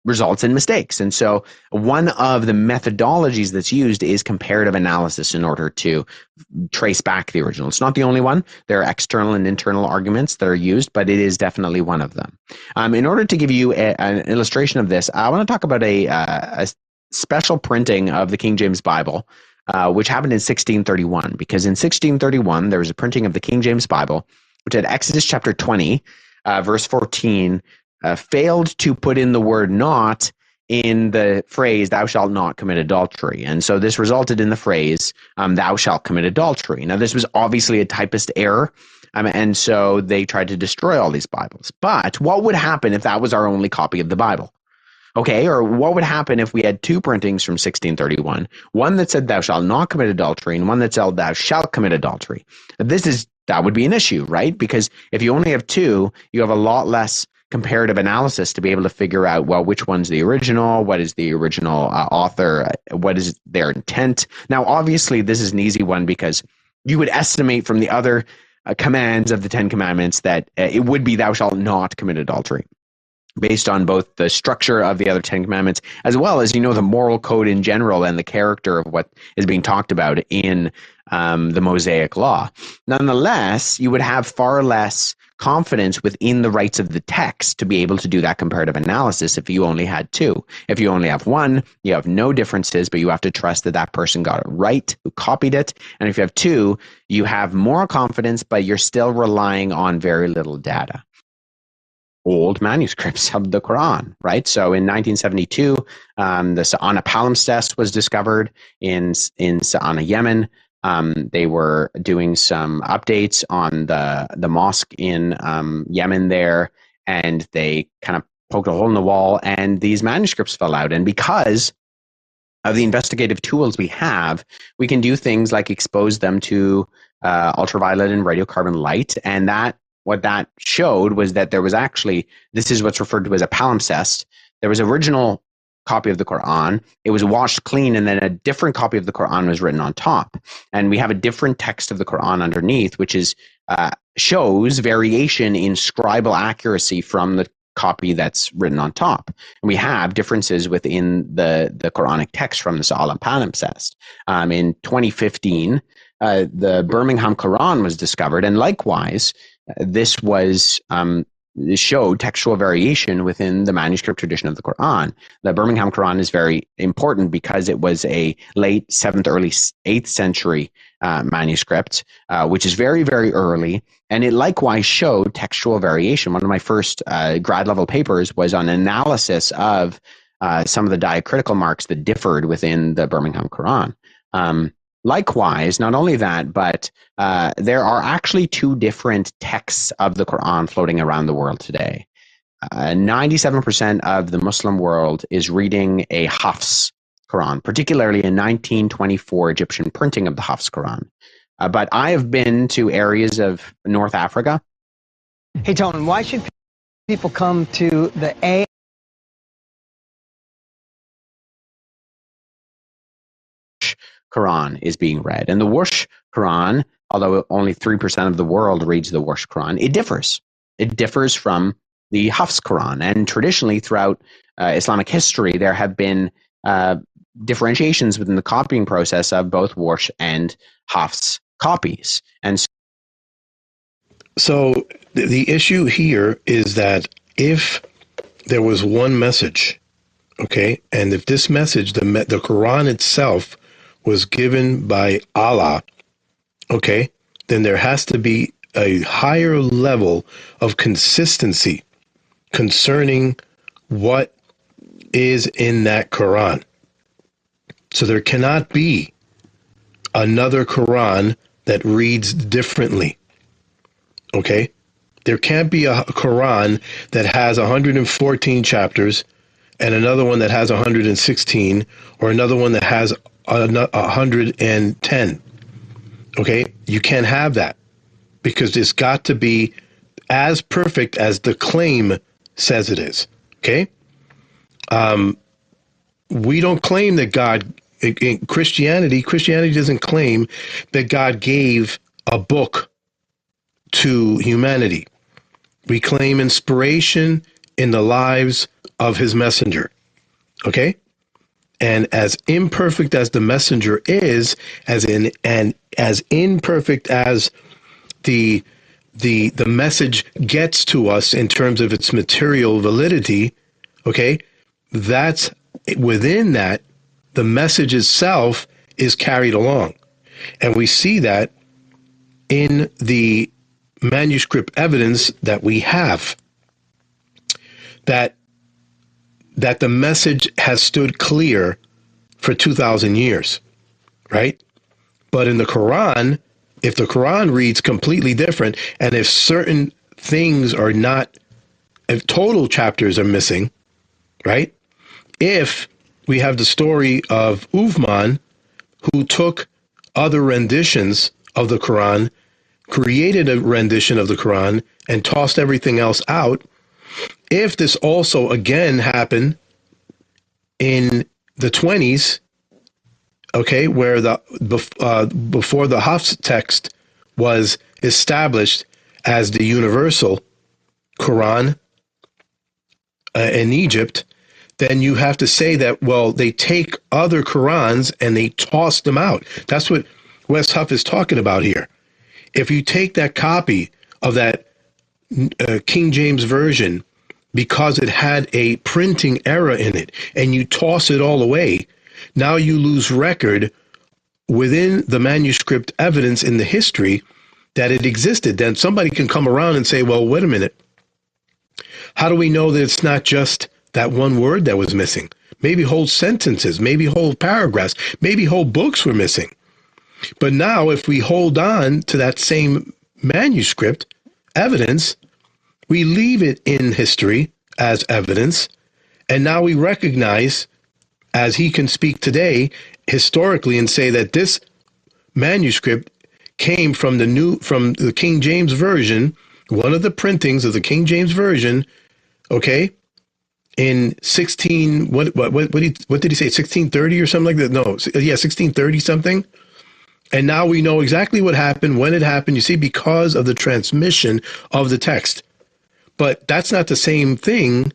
results in mistakes. And so one of the methodologies that's used is comparative analysis in order to trace back the original. It's not the only one. There are external and internal arguments that are used, but it is definitely one of them. In order to give you an illustration of this, I want to talk about a special printing of the King James Bible, which happened in 1631, because in 1631 there was a printing of the King James Bible, which had Exodus chapter 20, verse 14, failed to put in the word not in the phrase, thou shalt not commit adultery. And so this resulted in the phrase, thou shalt commit adultery. Now, this was obviously a typist error, and so they tried to destroy all these Bibles. But what would happen if that was our only copy of the Bible? Okay, or what would happen if we had 2 printings from 1631, one that said thou shalt not commit adultery and one that said thou shalt commit adultery? That would be an issue, right? Because if you only have 2, you have a lot less comparative analysis to be able to figure out, well, which one's the original, what is the original author, what is their intent. Now, obviously, this is an easy one because you would estimate from the other commands of the 10 Commandments that it would be thou shalt not commit adultery, based on both the structure of the other 10 Commandments, as well as, the moral code in general and the character of what is being talked about in the Mosaic Law. Nonetheless, you would have far less confidence within the rights of the text to be able to do that comparative analysis if you only had 2. If you only have 1, you have no differences, but you have to trust that that person got it right, who copied it. And if you have 2, you have more confidence, but you're still relying on very little data. Old manuscripts of the Quran, right? So in 1972, the Sa'ana palimpsest was discovered in Sa'ana, Yemen. They were doing some updates on the mosque in Yemen there, and they kind of poked a hole in the wall, and these manuscripts fell out. And because of the investigative tools we have, we can do things like expose them to ultraviolet and radiocarbon light. And what that showed was that there was actually, this is what's referred to as a palimpsest. There was original copy of the Quran. It was washed clean, and then a different copy of the Quran was written on top. And we have a different text of the Quran underneath, which is shows variation in scribal accuracy from the copy that's written on top. And we have differences within the Quranic text from this Alam palimpsest. In 2015, the Birmingham Quran was discovered, and likewise, this was showed textual variation within the manuscript tradition of the Quran. The Birmingham Quran is very important because it was a late 7th, early 8th century manuscript, which is very, very early. And it likewise showed textual variation. One of my first grad level papers was on analysis of some of the diacritical marks that differed within the Birmingham Quran. Likewise, not only that, but there are actually two different texts of the Quran floating around the world today. 97% of the Muslim world is reading a Huff's Quran, particularly a 1924 Egyptian printing of the Huff's Quran. But I have been to areas of North Africa. Hey, Tone, why should people come to the Quran is being read? And the Warsh Quran, although only 3% of the world reads the Warsh Quran, it differs. It differs from the Hafs Quran. And traditionally throughout Islamic history, there have been differentiations within the copying process of both Warsh and Hafs copies. And so the issue here is that if there was one message, okay, and if this message, the Quran itself, was given by Allah, okay, then there has to be a higher level of consistency concerning what is in that Quran. So there cannot be another Quran that reads differently, okay? There can't be a Quran that has 114 chapters and another one that has 116 or another one that has 110. Okay, you can't have that because it's got to be as perfect as the claim says it is. Okay, we don't claim that God in Christianity doesn't claim that God gave a book to humanity. We claim inspiration in the lives of his messenger. Okay. And as imperfect as the messenger is, as imperfect as the message gets to us in terms of its material validity, okay, that's within that, the message itself is carried along. And we see that in the manuscript evidence that we have, that the message has stood clear for 2,000 years, right? But in the Quran, if the Quran reads completely different, and if certain things are not, if total chapters are missing, right? If we have the story of Uthman, who took other renditions of the Quran, created a rendition of the Quran, and tossed everything else out, if this also again happened in the 20s, okay, where before the Hafs text was established as the universal Quran in Egypt, then you have to say that, well, they take other Qurans and they toss them out. That's what Wes Huff is talking about here. If you take that copy of that King James Version because it had a printing error in it and you toss it all away, now you lose record within the manuscript evidence in the history that it existed. Then somebody can come around and say, well, wait a minute. How do we know that it's not just that one word that was missing? Maybe whole sentences, maybe whole paragraphs, maybe whole books were missing. But now if we hold on to that same manuscript evidence, we leave it in history as evidence, and now we recognize as he can speak today historically and say that this manuscript came from the King James Version, one of the printings of the King James Version, okay, in 16 what did he say, 1630 or something like that? No, yeah, 1630 something. And now we know exactly what happened, when it happened, you see, because of the transmission of the text. But that's not the same thing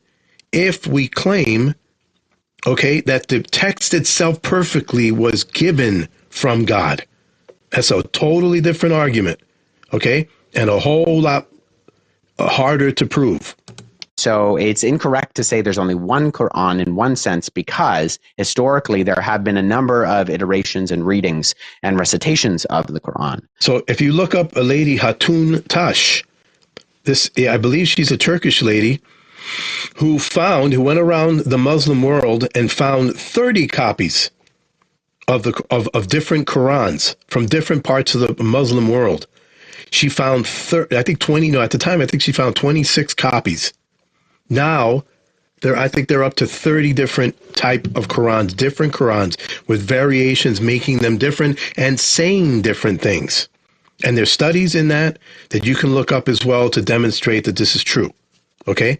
if we claim, okay, that the text itself perfectly was given from God. That's a totally different argument, okay? And a whole lot harder to prove. So it's incorrect to say there's only one Quran in one sense, because historically there have been a number of iterations and readings and recitations of the Quran. So if you look up a lady, Hatun Tash, I believe she's a Turkish lady who went around the Muslim world and found 30 copies of different Qurans from different parts of the Muslim world. She found at the time I think she found 26 copies. Now I think they're up to 30 different type of Qurans, different Qurans with variations, making them different and saying different things. And there's studies in that you can look up as well to demonstrate that this is true. Okay?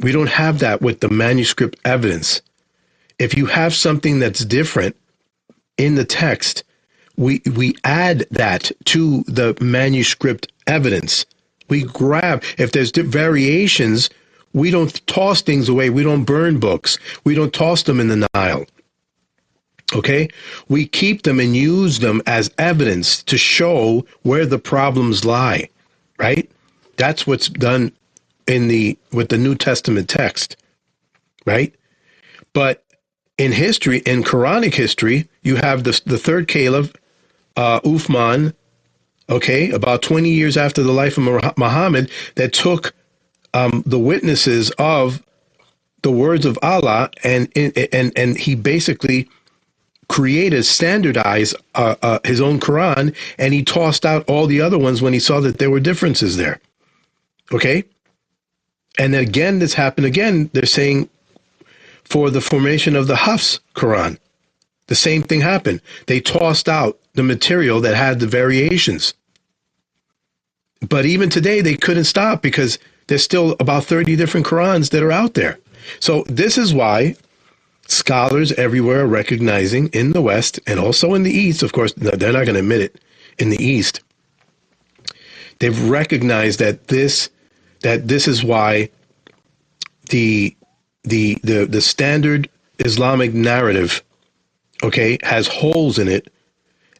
We don't have that with the manuscript evidence. If you have something that's different in the text, we add that to the manuscript evidence. We grab, if there's variations, we don't toss things away. We don't burn books. We don't toss them in the Nile. Okay? We keep them and use them as evidence to show where the problems lie, right? That's what's done with the New Testament text, right? But in history, in Quranic history, you have the third caliph, Uthman, okay, about 20 years after the life of Muhammad, that took the witnesses of the words of Allah and he basically standardized his own Quran, and he tossed out all the other ones when he saw that there were differences there. Okay? And then again, this happened again. They're saying for the formation of the Huff's Quran, the same thing happened. They tossed out the material that had the variations. But even today, they couldn't stop because there's still about 30 different Qurans that are out there. So this is why scholars everywhere are recognizing in the West and also in the East, of course, they're not going to admit it, in the East, they've recognized that this is why the standard Islamic narrative, okay, has holes in it,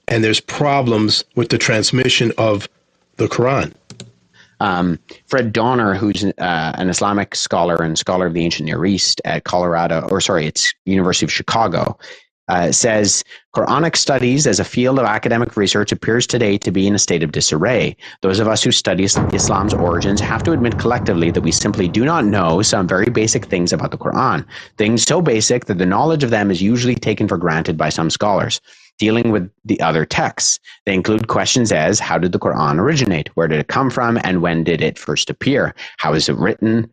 and there's problems with the transmission of the Quran. Fred Donner, who's an Islamic scholar and scholar of the ancient Near East at it's University of Chicago, says Quranic studies as a field of academic research appears today to be in a state of disarray. Those of us who study Islam's origins have to admit collectively that we simply do not know some very basic things about the Quran, things so basic that the knowledge of them is usually taken for granted by some scholars. Dealing with the other texts, they include questions as: how did the Quran originate? Where did it come from? And when did it first appear? How is it written?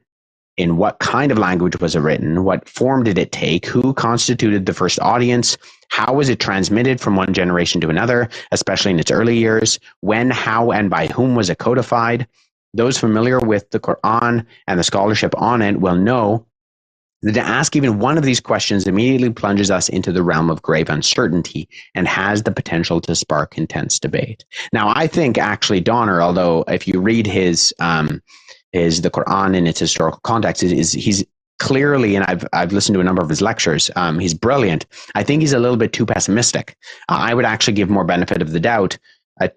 In what kind of language was it written? What form did it take? Who constituted the first audience? How was it transmitted from one generation to another, especially in its early years? When, how, and by whom was it codified? Those familiar with the Quran and the scholarship on it will know that to ask even one of these questions immediately plunges us into the realm of grave uncertainty and has the potential to spark intense debate. Now, I think actually Donner, although if you read the Quran in its historical context, he's clearly, and I've listened to a number of his lectures, he's brilliant. I think he's a little bit too pessimistic. I would actually give more benefit of the doubt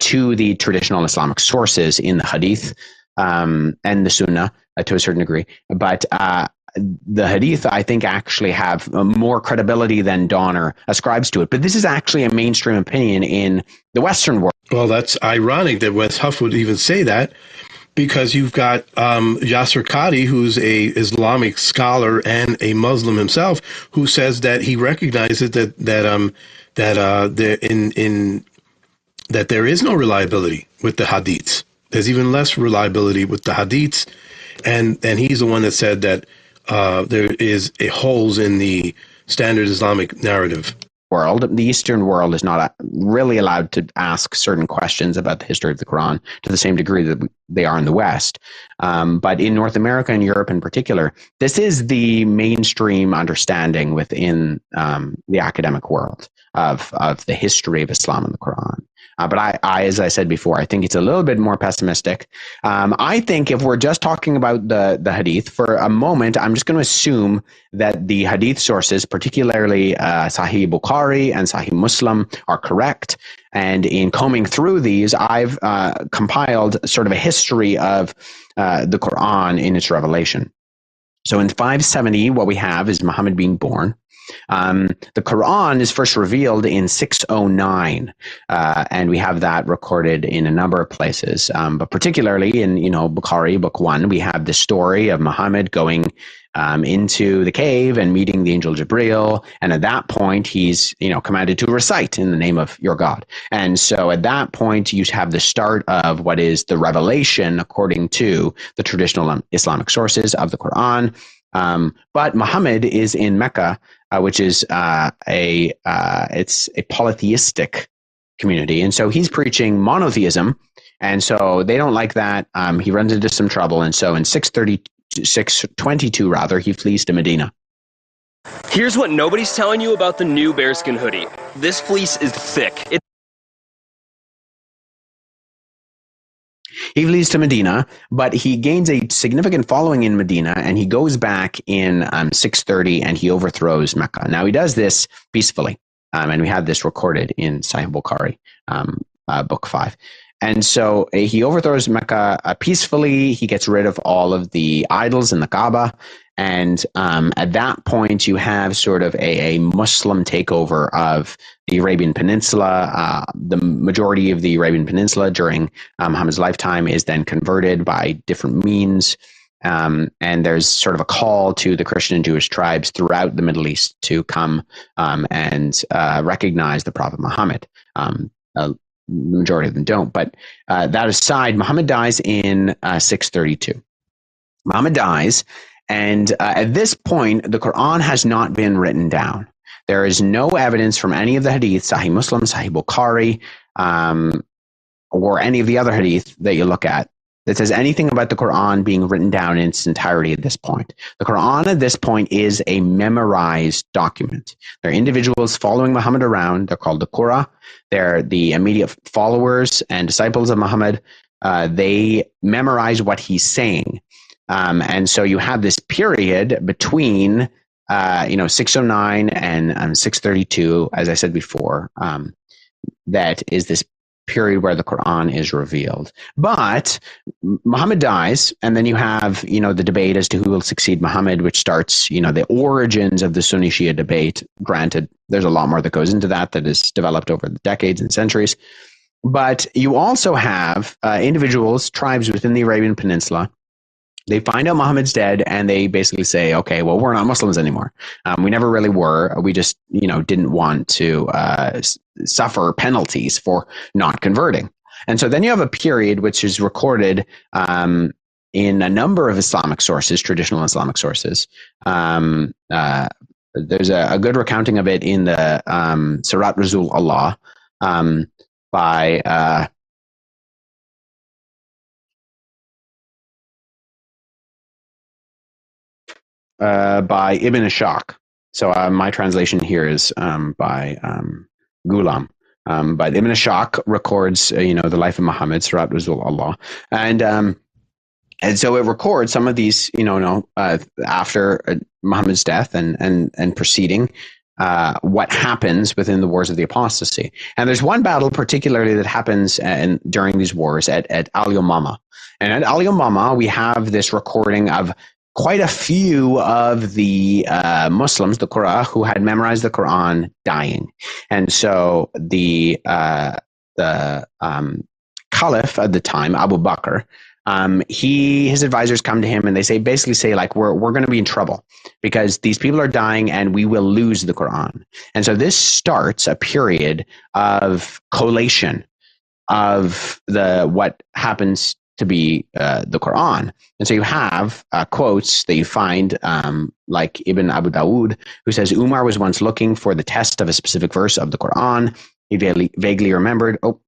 to the traditional Islamic sources in the Hadith and the Sunnah to a certain degree. But the Hadith, I think, actually have more credibility than Donner ascribes to it. But this is actually a mainstream opinion in the Western world. Well, that's ironic that Wes Huff would even say that, because you've got Yasser Qadi, who's a Islamic scholar and a Muslim himself, who says that he recognizes that there is no reliability with the Hadiths. There's even less reliability with the Hadiths, and he's the one that said that there is holes in the standard Islamic narrative. World, the Eastern world is not really allowed to ask certain questions about the history of the Quran to the same degree that they are in the West. But in North America and Europe in particular, this is the mainstream understanding within the academic world of the history of Islam and the Quran. But I, as I said before, I think it's a little bit more pessimistic. I think if we're just talking about the hadith for a moment, I'm just going to assume that the hadith sources, particularly Sahih Bukhari and Sahih Muslim, are correct. And in combing through these, I've compiled sort of a history of the Quran in its revelation. So in 570, what we have is Muhammad being born. The Quran is first revealed in 609, and we have that recorded in a number of places. But particularly in Bukhari, Book 1, we have the story of Muhammad going into the cave and meeting the angel Jibril, and at that point he's commanded to recite in the name of your God. And so at that point you have the start of what is the revelation according to the traditional Islamic sources of the Quran. But Muhammad is in Mecca, which is it's a polytheistic community, and so he's preaching monotheism, and so they don't like that. He runs into some trouble, and so in 622 rather, he flees to Medina. Here's what nobody's telling you about the new bearskin hoodie. This fleece is thick. He flees to Medina, but he gains a significant following in Medina, and he goes back in 630 and he overthrows Mecca. Now, he does this peacefully, and we have this recorded in Sahih Bukhari, Book 5. And so he overthrows Mecca peacefully. He gets rid of all of the idols in the Kaaba. And at that point, you have sort of a Muslim takeover of the Arabian Peninsula. The majority of the Arabian Peninsula during Muhammad's lifetime is then converted by different means. And there's sort of a call to the Christian and Jewish tribes throughout the Middle East to come and recognize the Prophet Muhammad. The majority of them don't. But that aside, Muhammad dies in 632. Muhammad dies. And at this point, the Quran has not been written down. There is no evidence from any of the hadith, Sahih Muslim, Sahih Bukhari, or any of the other hadith that you look at, that says anything about the Quran being written down in its entirety at this point. The Quran at this point is a memorized document. There are individuals following Muhammad around. They're called the Qurra. They're the immediate followers and disciples of Muhammad. They memorize what he's saying. And so you have this period between 609 and 632, as I said before, that is this period where the Quran is revealed. But Muhammad dies, and then you have, the debate as to who will succeed Muhammad, which starts, the origins of the Sunni Shia debate. Granted, there's a lot more that goes into that is developed over the decades and centuries. But you also have individuals, tribes within the Arabian Peninsula. They find out Muhammad's dead, and they basically say, okay, well, we're not Muslims anymore. We never really were. We just, didn't want to suffer penalties for not converting. And so then you have a period which is recorded in a number of Islamic sources, traditional Islamic sources. There's a good recounting of it in the Sirat Rasul Allah by Ibn Ishaq. So my translation here is by Ghulam. But Ibn Ishaq records, the life of Muhammad, Sirat Rasul Allah. And so it records some of these, after Muhammad's death and proceeding, what happens within the wars of the apostasy. And there's one battle particularly that happens during these wars at Al-Yamama. And at Al-Yamama, we have this recording of quite a few of the Muslims, the Qur'an, who had memorized the Quran, dying. And so the Caliph at the time, Abu Bakr, his advisors come to him and they basically say we're going to be in trouble because these people are dying and we will lose the Quran. And so this starts a period of collation of what happens to be the Quran. And so you have quotes that you find, like Ibn Abu Dawood, who says, Umar was once looking for the test of a specific verse of the Quran. He vaguely remembered. Oh,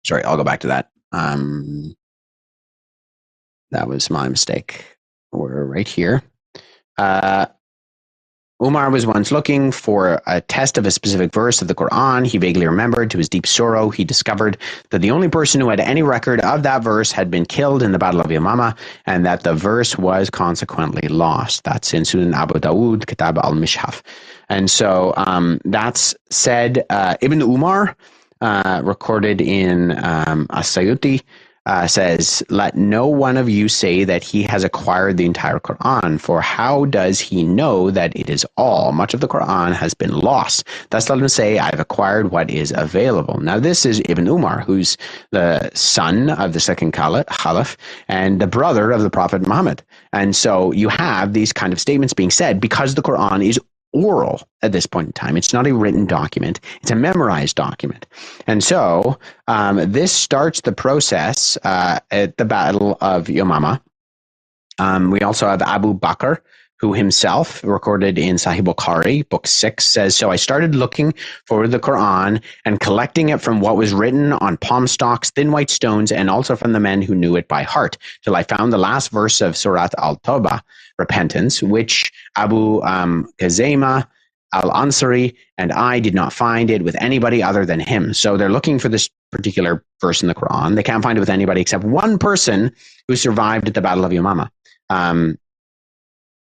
sorry, I'll go back to that. That was my mistake. We're right here. Umar was once looking for a test of a specific verse of the Quran. He vaguely remembered. To his deep sorrow, he discovered that the only person who had any record of that verse had been killed in the Battle of Yamama, and that the verse was consequently lost. That's in Sunan Abu Dawood, Kitab al-Mishhaf. And so that's said. Ibn Umar, recorded in As-Sayuti, says, let no one of you say that he has acquired the entire Quran, for how does he know that it is all? Much of the Quran has been lost. Thus let him say, I've acquired what is available. Now this is Ibn Umar, who's the son of the second Caliph and the brother of the Prophet Muhammad. And so you have these kind of statements being said because the Quran is oral at this point in time. It's not a written document. It's a memorized document. And so this starts the process at the Battle of Yamama. We also have Abu Bakr, who himself, recorded in Sahih Bukhari, book 6, says, so I started looking for the Quran and collecting it from what was written on palm stalks, thin white stones, and also from the men who knew it by heart, till I found the last verse of Surat al-Tawbah, repentance, which Abu Khazaimah al-Ansari and I did not find it with anybody other than him. So they're looking for this particular verse in the Quran. They can't find it with anybody except one person who survived at the Battle of Yamama.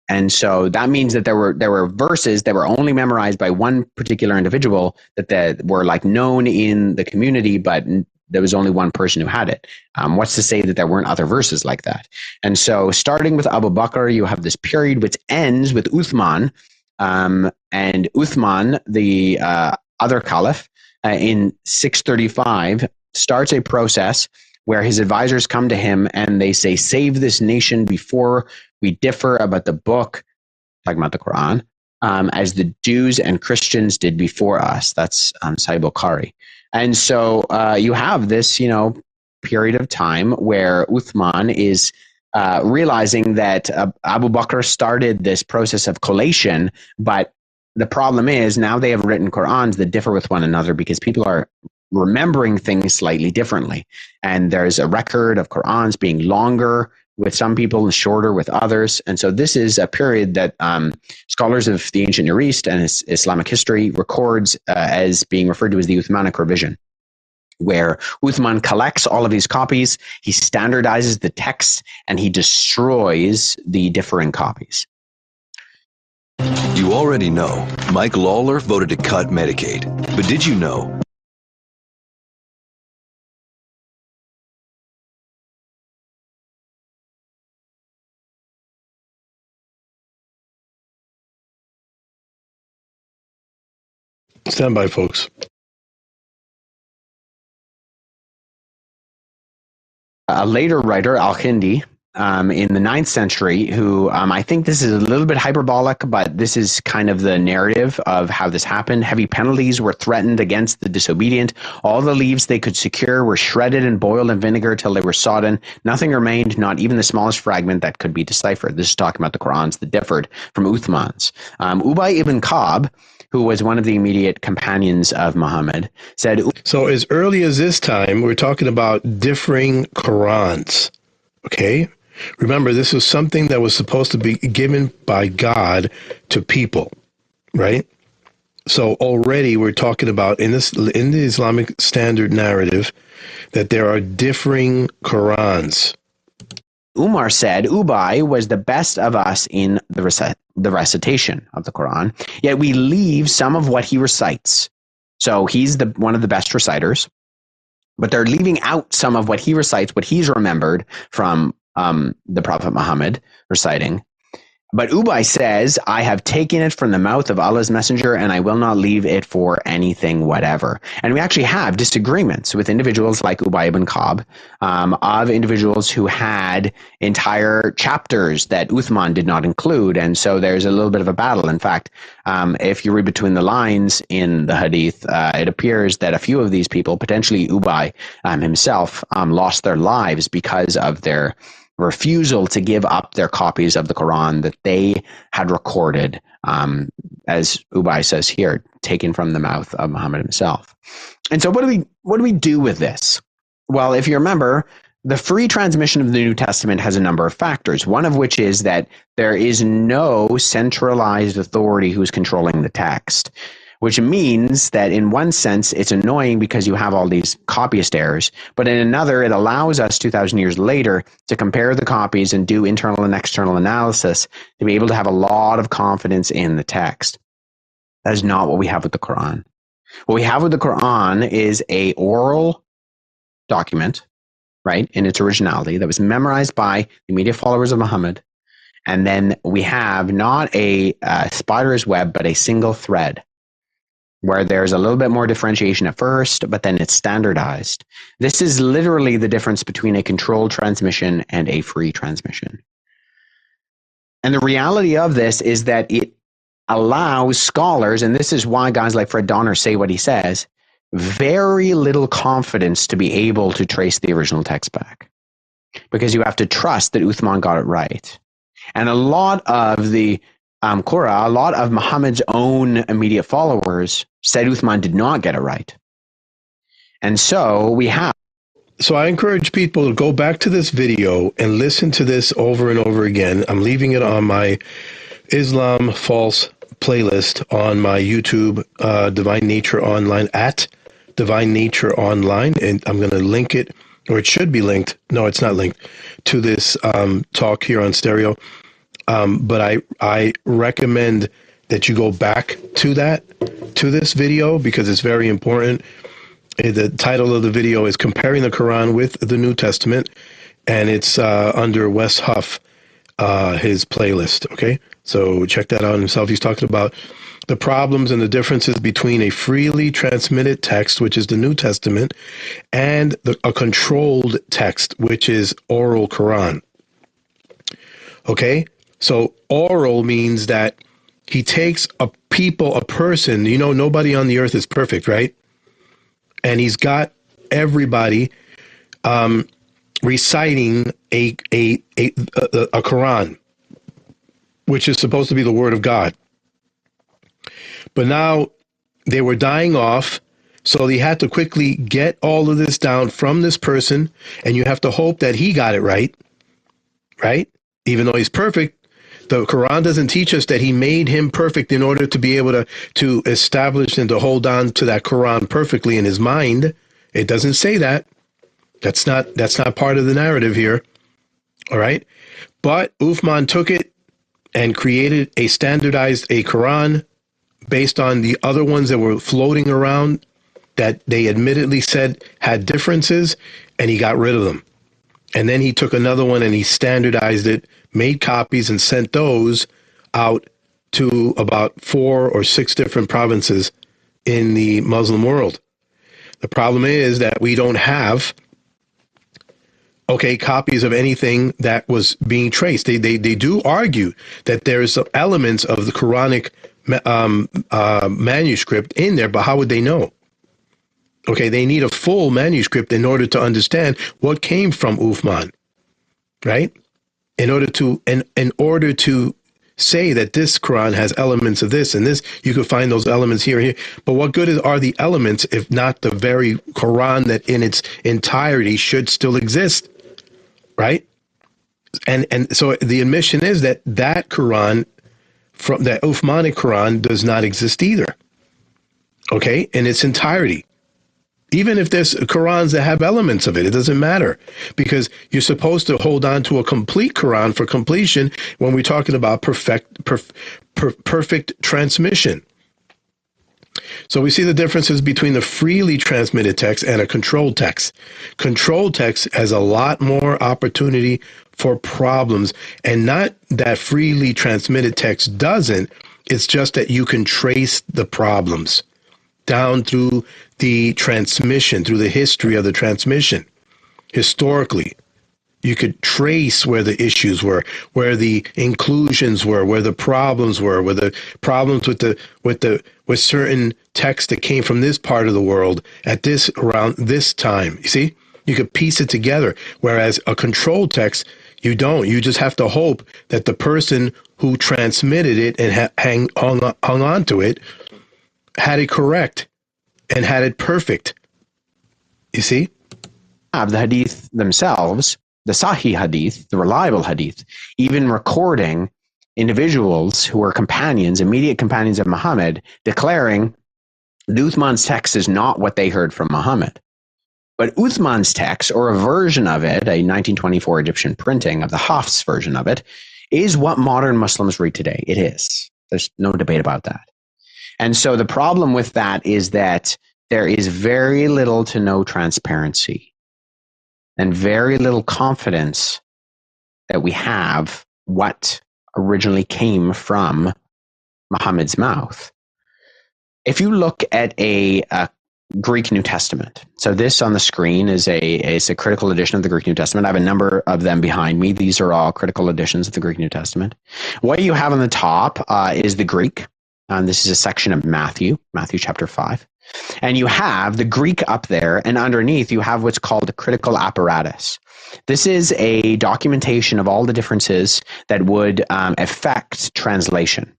And so that means that there were verses that were only memorized by one particular individual that were like known in the community, but there was only one person who had it. What's to say that there weren't other verses like that? And so starting with Abu Bakr, you have this period which ends with Uthman. And Uthman, the other caliph, in 635, starts a process where his advisors come to him and they say, save this nation before we differ about the book, talking about the Quran, as the Jews and Christians did before us. That's Sahih Bukhari. And so you have this, period of time where Uthman is realizing that Abu Bakr started this process of collation, but the problem is now they have written Qurans that differ with one another because people are remembering things slightly differently. And there's a record of Qurans being longer with some people and shorter with others. And so this is a period that scholars of the ancient Near East and Islamic history records as being referred to as the Uthmanic revision, where Uthman collects all of these copies, he standardizes the text, and he destroys the differing copies. You already know Mike Lawler voted to cut Medicaid, but did you know Stand by, folks. A later writer, Al-Hindi, in the 9th century, who I think this is a little bit hyperbolic, but this is kind of the narrative of how this happened. Heavy penalties were threatened against the disobedient. All the leaves they could secure were shredded and boiled in vinegar till they were sodden. Nothing remained, not even the smallest fragment that could be deciphered. This is talking about the Qurans that differed from Uthman's. Ubay ibn Ka'b, who was one of the immediate companions of Muhammad, said... So as early as this time, we're talking about differing Qurans, okay? Remember, this was something that was supposed to be given by God to people, right? So already we're talking about in the Islamic standard narrative that there are differing Qurans. Umar said Ubay was the best of us in the recitation of the Quran, yet we leave some of what he recites. So he's one of the best reciters, but they're leaving out some of what he recites, what he's remembered from the Prophet Muhammad reciting. But Ubay says, I have taken it from the mouth of Allah's messenger and I will not leave it for anything whatever. And we actually have disagreements with individuals like Ubay ibn Ka'b, of individuals who had entire chapters that Uthman did not include. And so there's a little bit of a battle. In fact, if you read between the lines in the hadith, it appears that a few of these people, potentially Ubay himself, lost their lives because of their refusal to give up their copies of the Quran that they had recorded, as Ubay says here, taken from the mouth of Muhammad himself. And so what do we do with this? Well, if you remember, the free transmission of the New Testament has a number of factors, one of which is that there is no centralized authority who's controlling the text, which means that in one sense, it's annoying because you have all these copyist errors, but in another, it allows us 2,000 years later to compare the copies and do internal and external analysis to be able to have a lot of confidence in the text. That is not what we have with the Quran. What we have with the Quran is a oral document, right, in its originality that was memorized by the immediate followers of Muhammad. And then we have not a spider's web, but a single thread, where there's a little bit more differentiation at first, but then it's standardized. This is literally the difference between a controlled transmission and a free transmission. And the reality of this is that it allows scholars, and this is why guys like Fred Donner say what he says, very little confidence to be able to trace the original text back. Because you have to trust that Uthman got it right. And a lot of the Qur'an, a lot of Muhammad's own immediate followers said Uthman did not get it right. And so we have. So I encourage people to go back to this video and listen to this over and over again. I'm leaving it on my Islam False playlist on my YouTube, Divine Nature Online, at Divine Nature Online. And I'm going to link it, or it should be linked. No, it's not linked to this talk here on stereo. But I recommend that you go back to this video because it's very important. The title of the video is Comparing the Quran with the New Testament, and it's under Wes Huff, his playlist. Okay, so check that out himself. He's talking about the problems and the differences between a freely transmitted text, which is the New Testament, and a controlled text, which is oral Quran. Okay. So oral means that he takes a person, nobody on the earth is perfect, right? And he's got everybody reciting a Quran, which is supposed to be the word of God. But now they were dying off, so he had to quickly get all of this down from this person, and you have to hope that he got it right? Even though he's perfect. The Quran doesn't teach us that he made him perfect in order to be able to establish and to hold on to that Quran perfectly in his mind. It doesn't say that. That's not part of the narrative here. All right. But Uthman took it and created a Quran based on the other ones that were floating around that they admittedly said had differences, and he got rid of them. And then he took another one and he standardized it, made copies, and sent those out to about 4 or 6 different provinces in the Muslim world. The problem is that we don't have, copies of anything that was being traced. They do argue that there's elements of the Quranic manuscript in there, but how would they know? They need a full manuscript in order to understand what came from Uthman, right? In order to say that this Quran has elements of this and this, you could find those elements here and here. But what good are the elements if not the very Quran that in its entirety should still exist, right? And so the admission is that Quran, from that Uthmanic Quran, does not exist either, in its entirety. Even if there's Qurans that have elements of it, it doesn't matter, because you're supposed to hold on to a complete Quran for completion when we're talking about perfect transmission. So we see the differences between the freely transmitted text and a controlled text. Controlled text has a lot more opportunity for problems, and not that freely transmitted text doesn't. It's just that you can trace the problems down through the transmission, through the history of the transmission. Historically, you could trace where the issues were, where the inclusions were, where the problems were, where the problems with certain texts that came from this part of the world at this around this time. You see, you could piece it together. Whereas a controlled text, you don't. You just have to hope that the person who transmitted it and hung on to it had it correct and had it perfect. You see? The hadith themselves, the Sahih hadith, the reliable hadith, even recording individuals who were companions, immediate companions of Muhammad, declaring Uthman's text is not what they heard from Muhammad. But Uthman's text, or a version of it, a 1924 Egyptian printing of the Huff's version of it, is what modern Muslims read today. It is. There's no debate about that. And so the problem with that is that there is very little to no transparency and very little confidence that we have what originally came from Muhammad's mouth. If you look at a Greek New Testament, so this on the screen is a critical edition of the Greek New Testament. I have a number of them behind me. These are all critical editions of the Greek New Testament. What you have on the top is the Greek. This is a section of Matthew chapter 5. And you have the Greek up there, and underneath you have what's called the critical apparatus. This is a documentation of all the differences that would affect translation.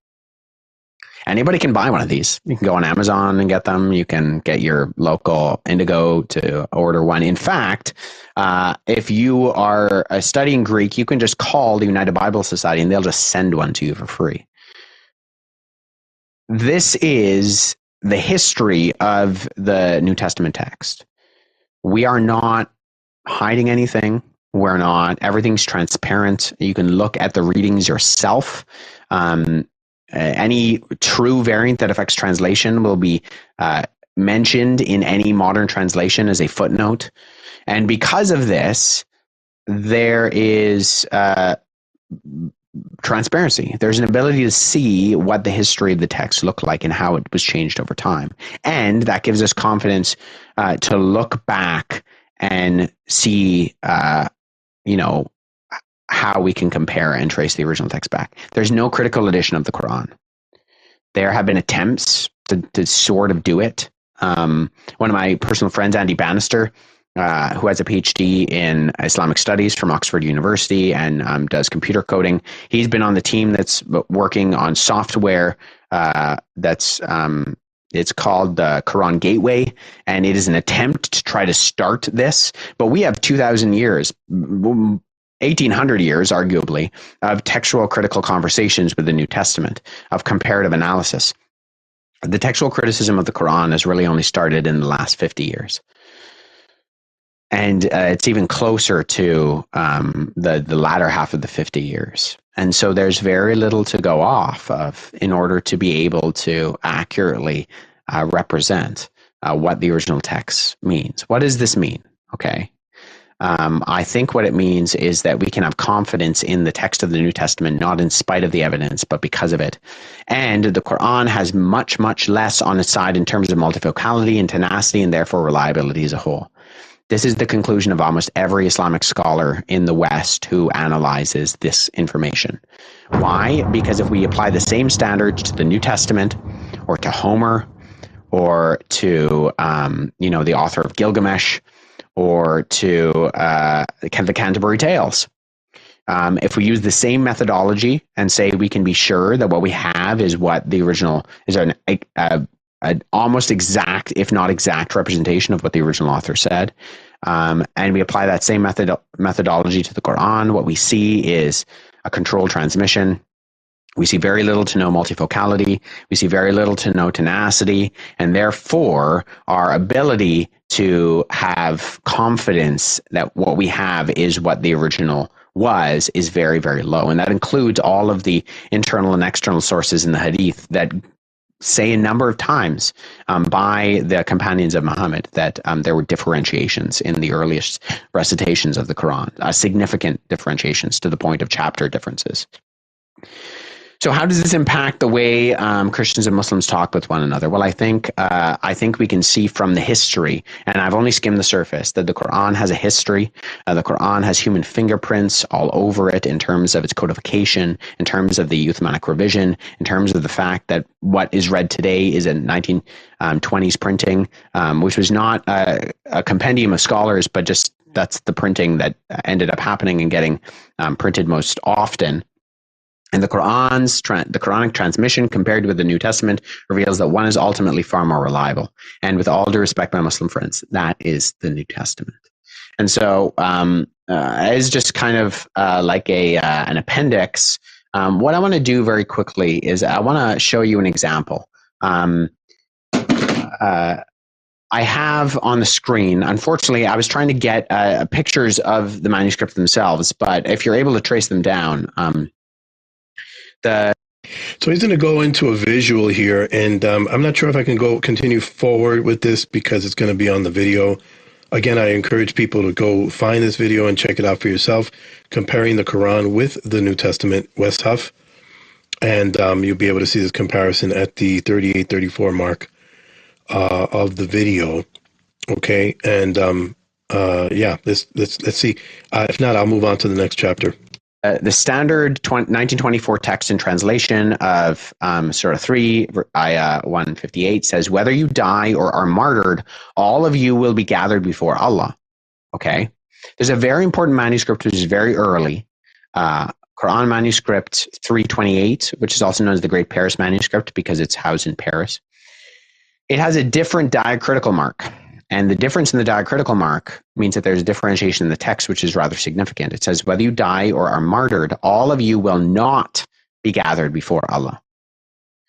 Anybody can buy one of these. You can go on Amazon and get them. You can get your local Indigo to order one. In fact, if you are studying Greek, you can just call the United Bible Society and they'll just send one to you for free. This is the history of the New Testament text. We are not hiding anything. Everything's transparent. You can look at the readings yourself. Any true variant that affects translation will be mentioned in any modern translation as a footnote. And because of this, there is transparency. There's an ability to see what the history of the text looked like and how it was changed over time. And that gives us confidence to look back and see, how we can compare and trace the original text back. There's no critical edition of the Quran. There have been attempts to sort of do it. One of my personal friends, Andy Bannister, who has a PhD in Islamic studies from Oxford University and does computer coding. He's been on the team that's working on software it's called the Quran Gateway, and it is an attempt to try to start this. But we have 2,000 years, 1,800 years, arguably, of textual critical conversations with the New Testament, of comparative analysis. The textual criticism of the Quran has really only started in the last 50 years. And it's even closer to the latter half of the 50 years. And so there's very little to go off of in order to be able to accurately represent what the original text means. What does this mean? Okay. I think what it means is that we can have confidence in the text of the New Testament, not in spite of the evidence, but because of it. And the Quran has much, much less on its side in terms of multifocality and tenacity and therefore reliability as a whole. This is the conclusion of almost every Islamic scholar in the West who analyzes this information. Why? Because if we apply the same standards to the New Testament or to Homer or to the author of Gilgamesh or to the Canterbury Tales, if we use the same methodology and say we can be sure that what we have is what the original is an almost exact, if not exact, representation of what the original author said. And we apply that same methodology to the Quran. What we see is a controlled transmission. We see very little to no multifocality. We see very little to no tenacity. And therefore, our ability to have confidence that what we have is what the original was is very, very low. And that includes all of the internal and external sources in the Hadith that say a number of times by the companions of Muhammad that there were differentiations in the earliest recitations of the Quran, significant differentiations to the point of chapter differences. So how does this impact the way Christians and Muslims talk with one another? Well, I think we can see from the history, and I've only skimmed the surface, that the Quran has a history. The Quran has human fingerprints all over it in terms of its codification, in terms of the Uthmanic revision, in terms of the fact that what is read today is a 1920s printing, which was not a compendium of scholars, but just that's the printing that ended up happening and getting printed most often. And the Quranic transmission compared with the New Testament reveals that one is ultimately far more reliable. And with all due respect, my Muslim friends, that is the New Testament. And so as just kind of like an appendix, what I want to do very quickly is I want to show you an example. I have on the screen, unfortunately, I was trying to get pictures of the manuscript themselves, but if you're able to trace them down, so he's going to go into a visual here, and I'm not sure if I can continue forward with this because it's going to be on the video. Again, I encourage people to go find this video and check it out for yourself, comparing the Quran with the New Testament, West Huff, and you'll be able to see this comparison at the 38-34 mark of the video. Okay, and yeah, let's see. If not, I'll move on to the next chapter. The standard 1924 text and translation of Surah 3, Ayah 158 says, whether you die or are martyred, all of you will be gathered before Allah. Okay. There's a very important manuscript, which is very early, Quran manuscript 328, which is also known as the Great Paris manuscript because it's housed in Paris. It has a different diacritical mark. And the difference in the diacritical mark means that there's a differentiation in the text, which is rather significant. It says, whether you die or are martyred, all of you will not be gathered before Allah.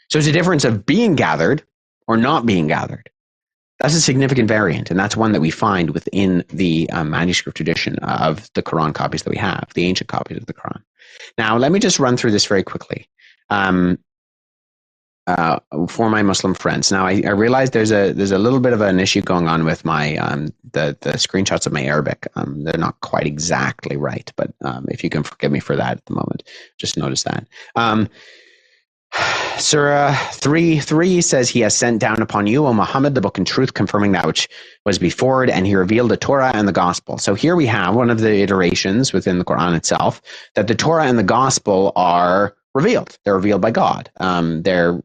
So it's a difference of being gathered or not being gathered. That's a significant variant, and that's one that we find within the manuscript tradition of the Quran copies that we have, the ancient copies of the Quran. Now, let me just run through this very quickly. For my Muslim friends. Now, I realize there's a little bit of an issue going on with my the screenshots of my Arabic. They're not quite exactly right, but if you can forgive me for that at the moment, just notice that. Surah 3:3 says, he has sent down upon you, O Muhammad, the book and truth, confirming that which was before it, and he revealed the Torah and the Gospel. So here we have one of the iterations within the Quran itself, that the Torah and the Gospel are revealed. They're revealed by God. They're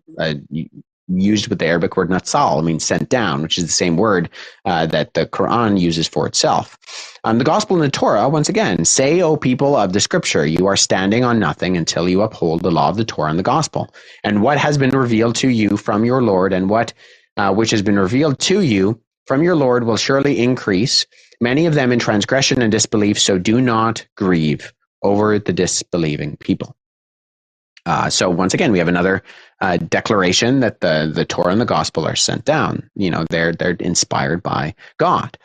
used with the Arabic word natsal, means sent down, which is the same word that the Quran uses for itself. The Gospel and the Torah, once again, say, O people of the Scripture, you are standing on nothing until you uphold the law of the Torah and the Gospel. And what has been revealed to you from your Lord, and what which has been revealed to you from your Lord will surely increase, many of them in transgression and disbelief, so do not grieve over the disbelieving people. So once again, we have another declaration that the Torah and the Gospel are sent down. You know, they're inspired by God.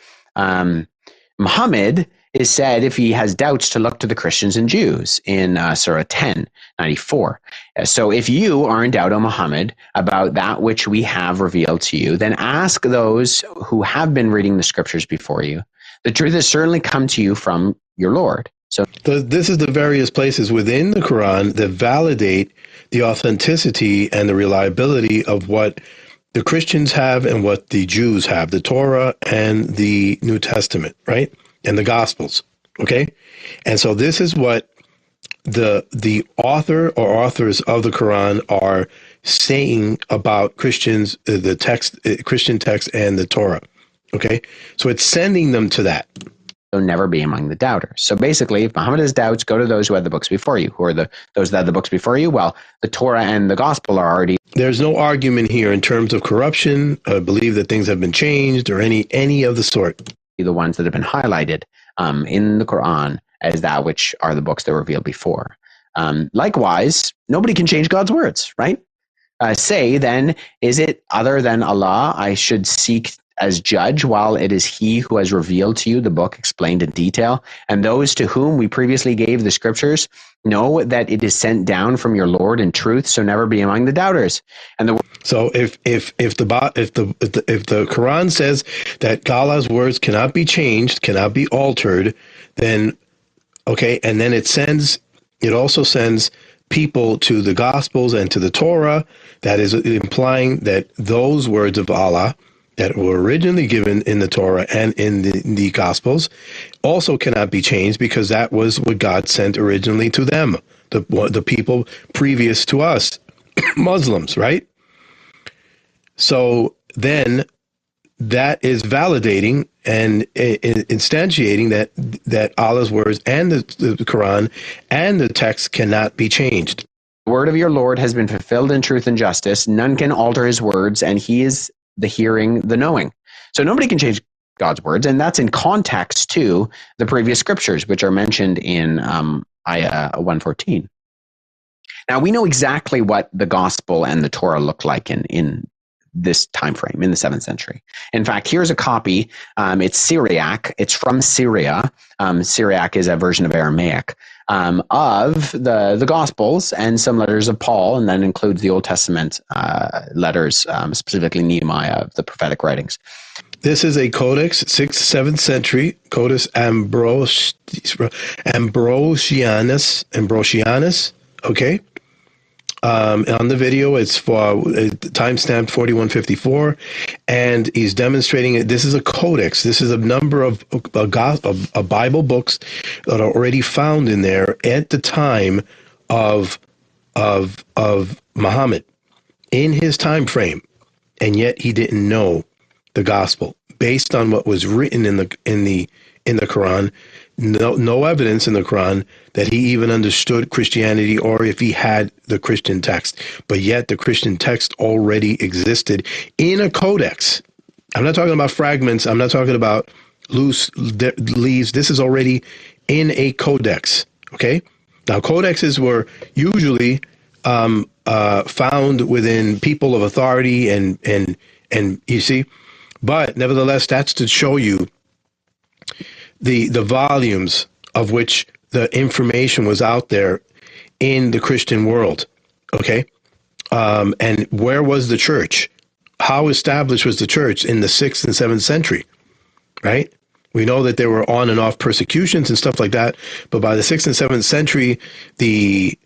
Muhammad is said, if he has doubts, to look to the Christians and Jews in Surah 10:94. So if you are in doubt, O Muhammad, about that which we have revealed to you, then ask those who have been reading the scriptures before you. The truth has certainly come to you from your Lord. So this is the various places within the Quran that validate the authenticity and the reliability of what the Christians have and what the Jews have, the Torah and the New Testament, right? And the Gospels, okay? And so this is what the author or authors of the Quran are saying about Christians, the text, Christian text and the Torah, okay? So it's sending them to that. So never be among the doubters. So basically, if Muhammad has doubts, go to those who had the books before you. Who are those that had the books before you? Well, the Torah and the Gospel are already. There's no argument here in terms of corruption, believe that things have been changed, or any of the sort. The ones that have been highlighted in the Quran as that which are the books that were revealed before. Likewise, nobody can change God's words, right? Say then, is it other than Allah I should seek as judge, while it is he who has revealed to you the book explained in detail. And those to whom we previously gave the scriptures know that it is sent down from your Lord in truth. So never be among the doubters. And so if the Quran says that Allah's words cannot be changed, cannot be altered, then okay, and then it also sends people to the Gospels and to the Torah. That is implying that those words of Allah that were originally given in the Torah and in the Gospels also cannot be changed, because that was what God sent originally to them, the people previous to us, Muslims, right? So then that is validating and instantiating that Allah's words and the Quran and the text cannot be changed. The word of your Lord has been fulfilled in truth and justice. None can alter his words, and he is the hearing, the knowing. So nobody can change God's words, and that's in context to the previous scriptures, which are mentioned in Ayah 114. Now, we know exactly what the gospel and the Torah look like in this time frame, in the 7th century. In fact, here's a copy. It's Syriac. It's from Syria. Syriac is a version of Aramaic of the Gospels and some letters of Paul, and then includes the Old Testament letters, specifically Nehemiah, of the prophetic writings. This is a codex, 6th, 7th century, Codex Ambrosianus, okay? On the video, it's for timestamp 4154, and he's demonstrating it. This is a codex. This is a number of Bible books that are already found in there at the time of Muhammad, in his time frame, and yet he didn't know the gospel based on what was written in the Quran. No evidence in the Quran that he even understood Christianity, or if he had the Christian text. But yet the Christian text already existed in a codex. I'm not talking about fragments. I'm not talking about loose leaves. This is already in a codex. Okay. Now, codexes were usually found within people of authority, and you see, but nevertheless, that's to show you the volumes of which the information was out there in the Christian world, okay? And where was the church? How established was the church in the 6th and 7th century, right? We know that there were on and off persecutions and stuff like that, but by the 6th and 7th century, the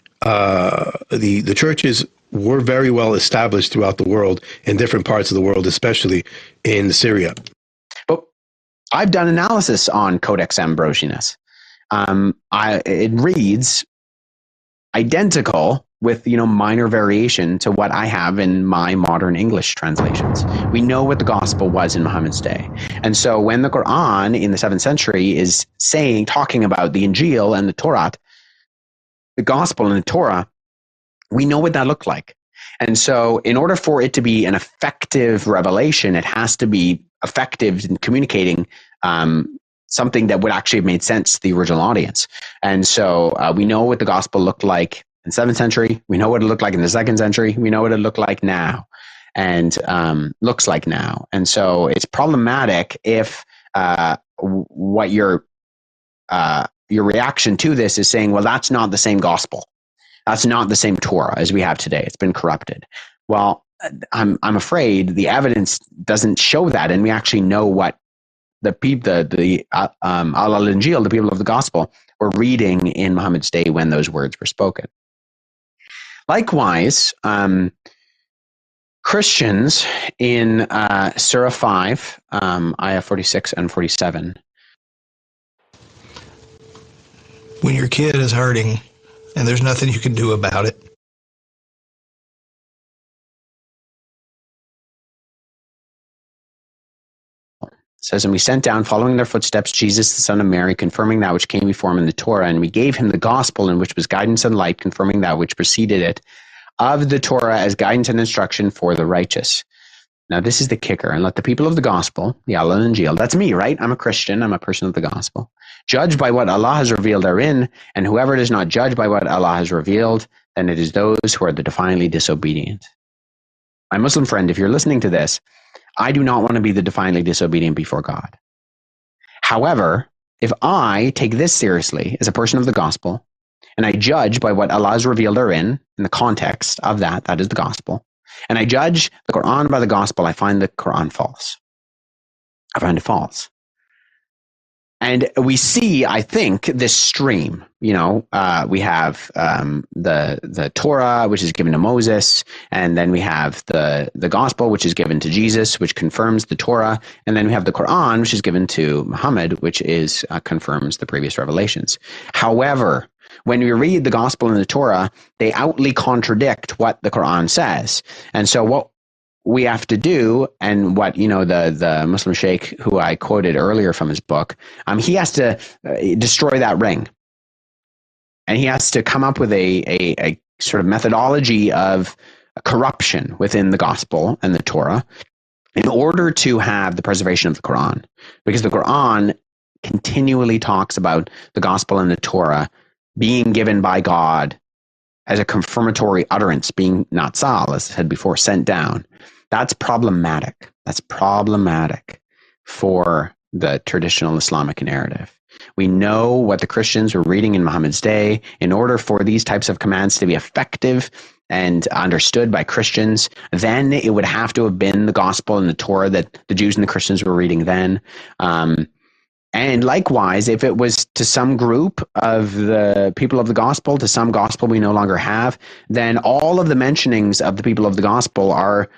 churches were very well established throughout the world, in different parts of the world, especially in Syria. I've done analysis on Codex Ambrosianus. It reads identical with minor variation to what I have in my modern English translations. We know what the gospel was in Muhammad's day, and so when the Quran in the 7th century is talking about the Injil and the Torah, the gospel and the Torah, we know what that looked like. And so in order for it to be an effective revelation, it has to be effective in communicating something that would actually have made sense to the original audience. And so we know what the gospel looked like in 7th century. We know what it looked like in the 2nd century. We know what it looked like now, and looks like now. And so it's problematic if what your reaction to this is saying, well, that's not the same gospel. That's not the same Torah as we have today. It's been corrupted. Well, I'm afraid the evidence doesn't show that, and we actually know what the Al-Injil, the people of the gospel, were reading in Muhammad's day when those words were spoken. Likewise, Christians in Surah 5, Ayah 46 and 47. When your kid is hurting and there's nothing you can do about it, It says, and we sent down, following their footsteps, Jesus, the son of Mary, confirming that which came before him in the Torah, and we gave him the gospel, in which was guidance and light, confirming that which preceded it, of the Torah as guidance and instruction for the righteous. Now, this is the kicker. And let the people of the gospel, the Al-Injil, that's me, right? I'm a Christian. I'm a person of the gospel. Judge by what Allah has revealed therein, and whoever does not judge by what Allah has revealed, then it is those who are the defiantly disobedient. My Muslim friend, if you're listening to this, I do not want to be the defiantly disobedient before God. However, if I take this seriously as a person of the gospel, and I judge by what Allah has revealed therein, in the context of that is the gospel, and I judge the Quran by the gospel, I find the Quran false. I find it false. And we see, I think, this stream. We have the Torah, which is given to Moses, and then we have the gospel, which is given to Jesus, which confirms the Torah, and then we have the Quran, which is given to Muhammad, which is confirms the previous revelations. However, when we read the gospel and the Torah, they outly contradict what the Quran says, and so what we have to do, and what the Muslim sheikh who I quoted earlier from his book, he has to destroy that ring, and he has to come up with a sort of methodology of corruption within the gospel and the Torah in order to have the preservation of the Quran, because the Quran continually talks about the gospel and the Torah being given by God as a confirmatory utterance, being natsal, as I said before, sent down. That's problematic. That's problematic for the traditional Islamic narrative. We know what the Christians were reading in Muhammad's day. In order for these types of commands to be effective and understood by Christians, then it would have to have been the gospel and the Torah that the Jews and the Christians were reading then. And likewise, if it was to some group of the people of the gospel, to some gospel we no longer have, then all of the mentionings of the people of the gospel are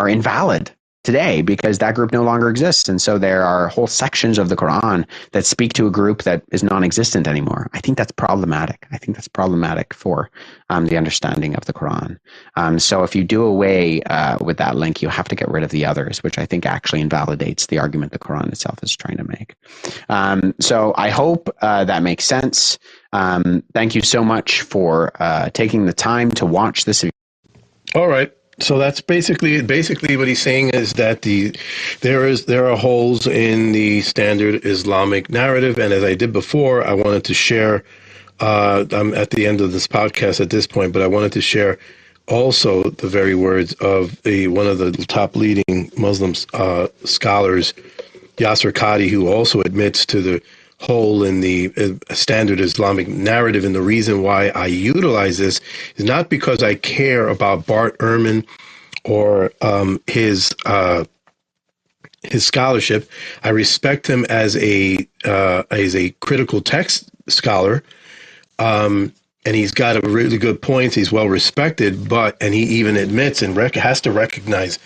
invalid today, because that group no longer exists. And so there are whole sections of the Quran that speak to a group that is non-existent anymore. I think that's problematic. I think that's problematic for the understanding of the Quran. So if you do away with that link, you have to get rid of the others, which I think actually invalidates the argument the Quran itself is trying to make. So I hope that makes sense. Thank you so much for taking the time to watch this. All right. So that's basically what he's saying is that there are holes in the standard Islamic narrative, and as I did before, I wanted to share. I'm at the end of this podcast at this point, but I wanted to share also the very words of one of the top leading Muslim scholars, Yasser Qadhi, who also admits to the hole in the standard Islamic narrative. And the reason why I utilize this is not because I care about Bart Ehrman or his scholarship. I respect him as a critical text scholar, and he's got a really good points. He's well respected, and he even admits and has to recognize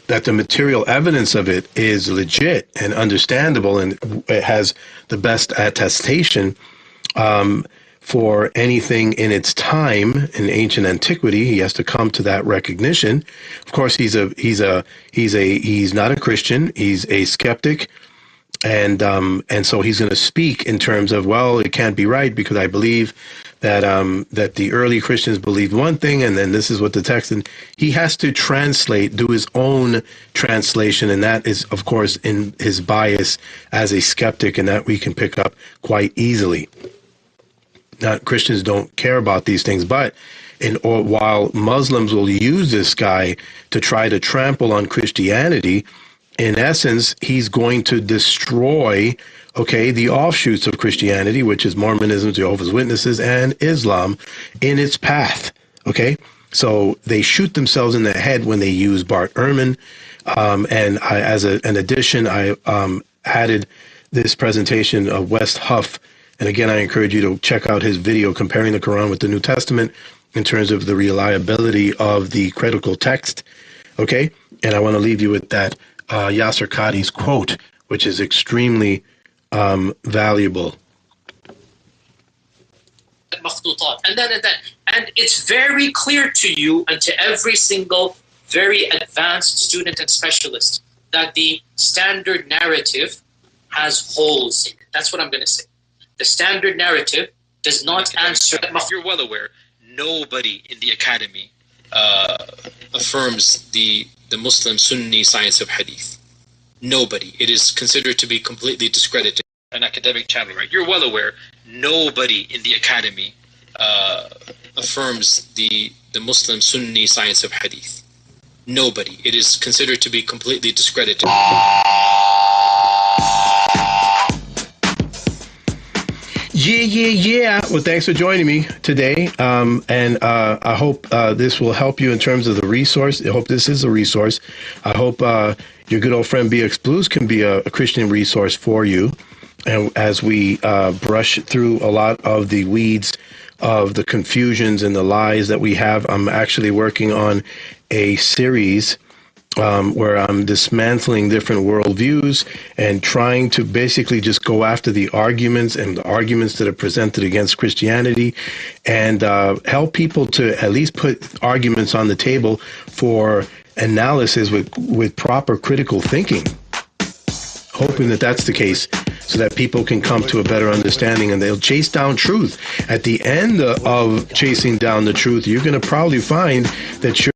that the material evidence of it is legit and understandable, and it has the best attestation for anything in its time in ancient antiquity. He has to come to that recognition. Of course, he's not a Christian. He's a skeptic, and so he's going to speak in terms of, well, it can't be right because I believe that the early Christians believed one thing, and then this is what the text, and he has to do his own translation, and that is, of course, in his bias as a skeptic, and that we can pick up quite easily. Not Christians don't care about these things, but while Muslims will use this guy to try to trample on Christianity, in essence, he's going to destroy the offshoots of Christianity, which is Mormonism, Jehovah's Witnesses, and Islam, in its path. So they shoot themselves in the head when they use Bart Ehrman. And as an addition, I added this presentation of West Huff. And again, I encourage you to check out his video comparing the Quran with the New Testament in terms of the reliability of the critical text. And I want to leave you with that Yasser Qadhi's quote, which is extremely valuable. And it's very clear to you and to every single very advanced student and specialist that the standard narrative has holes in it. That's what I'm going to say. The standard narrative does not answer. You're well aware, nobody in the academy affirms the Muslim Sunni science of hadith. Nobody. It is considered to be completely discredited. An academic channel, right? You're well aware, nobody in the academy affirms the Muslim Sunni science of hadith. Nobody. It is considered to be completely discredited. Yeah. Well, thanks for joining me today. I hope this will help you in terms of the resource. I hope this is a resource. I hope your good old friend BX Blues can be a Christian resource for you. And as we brush through a lot of the weeds of the confusions and the lies that we have, I'm actually working on a series where I'm dismantling different worldviews and trying to basically just go after the arguments and the arguments that are presented against Christianity and help people to at least put arguments on the table for analysis with proper critical thinking. Hoping that that's the case so that people can come to a better understanding and they'll chase down truth. At the end of chasing down the truth, you're going to probably find that you're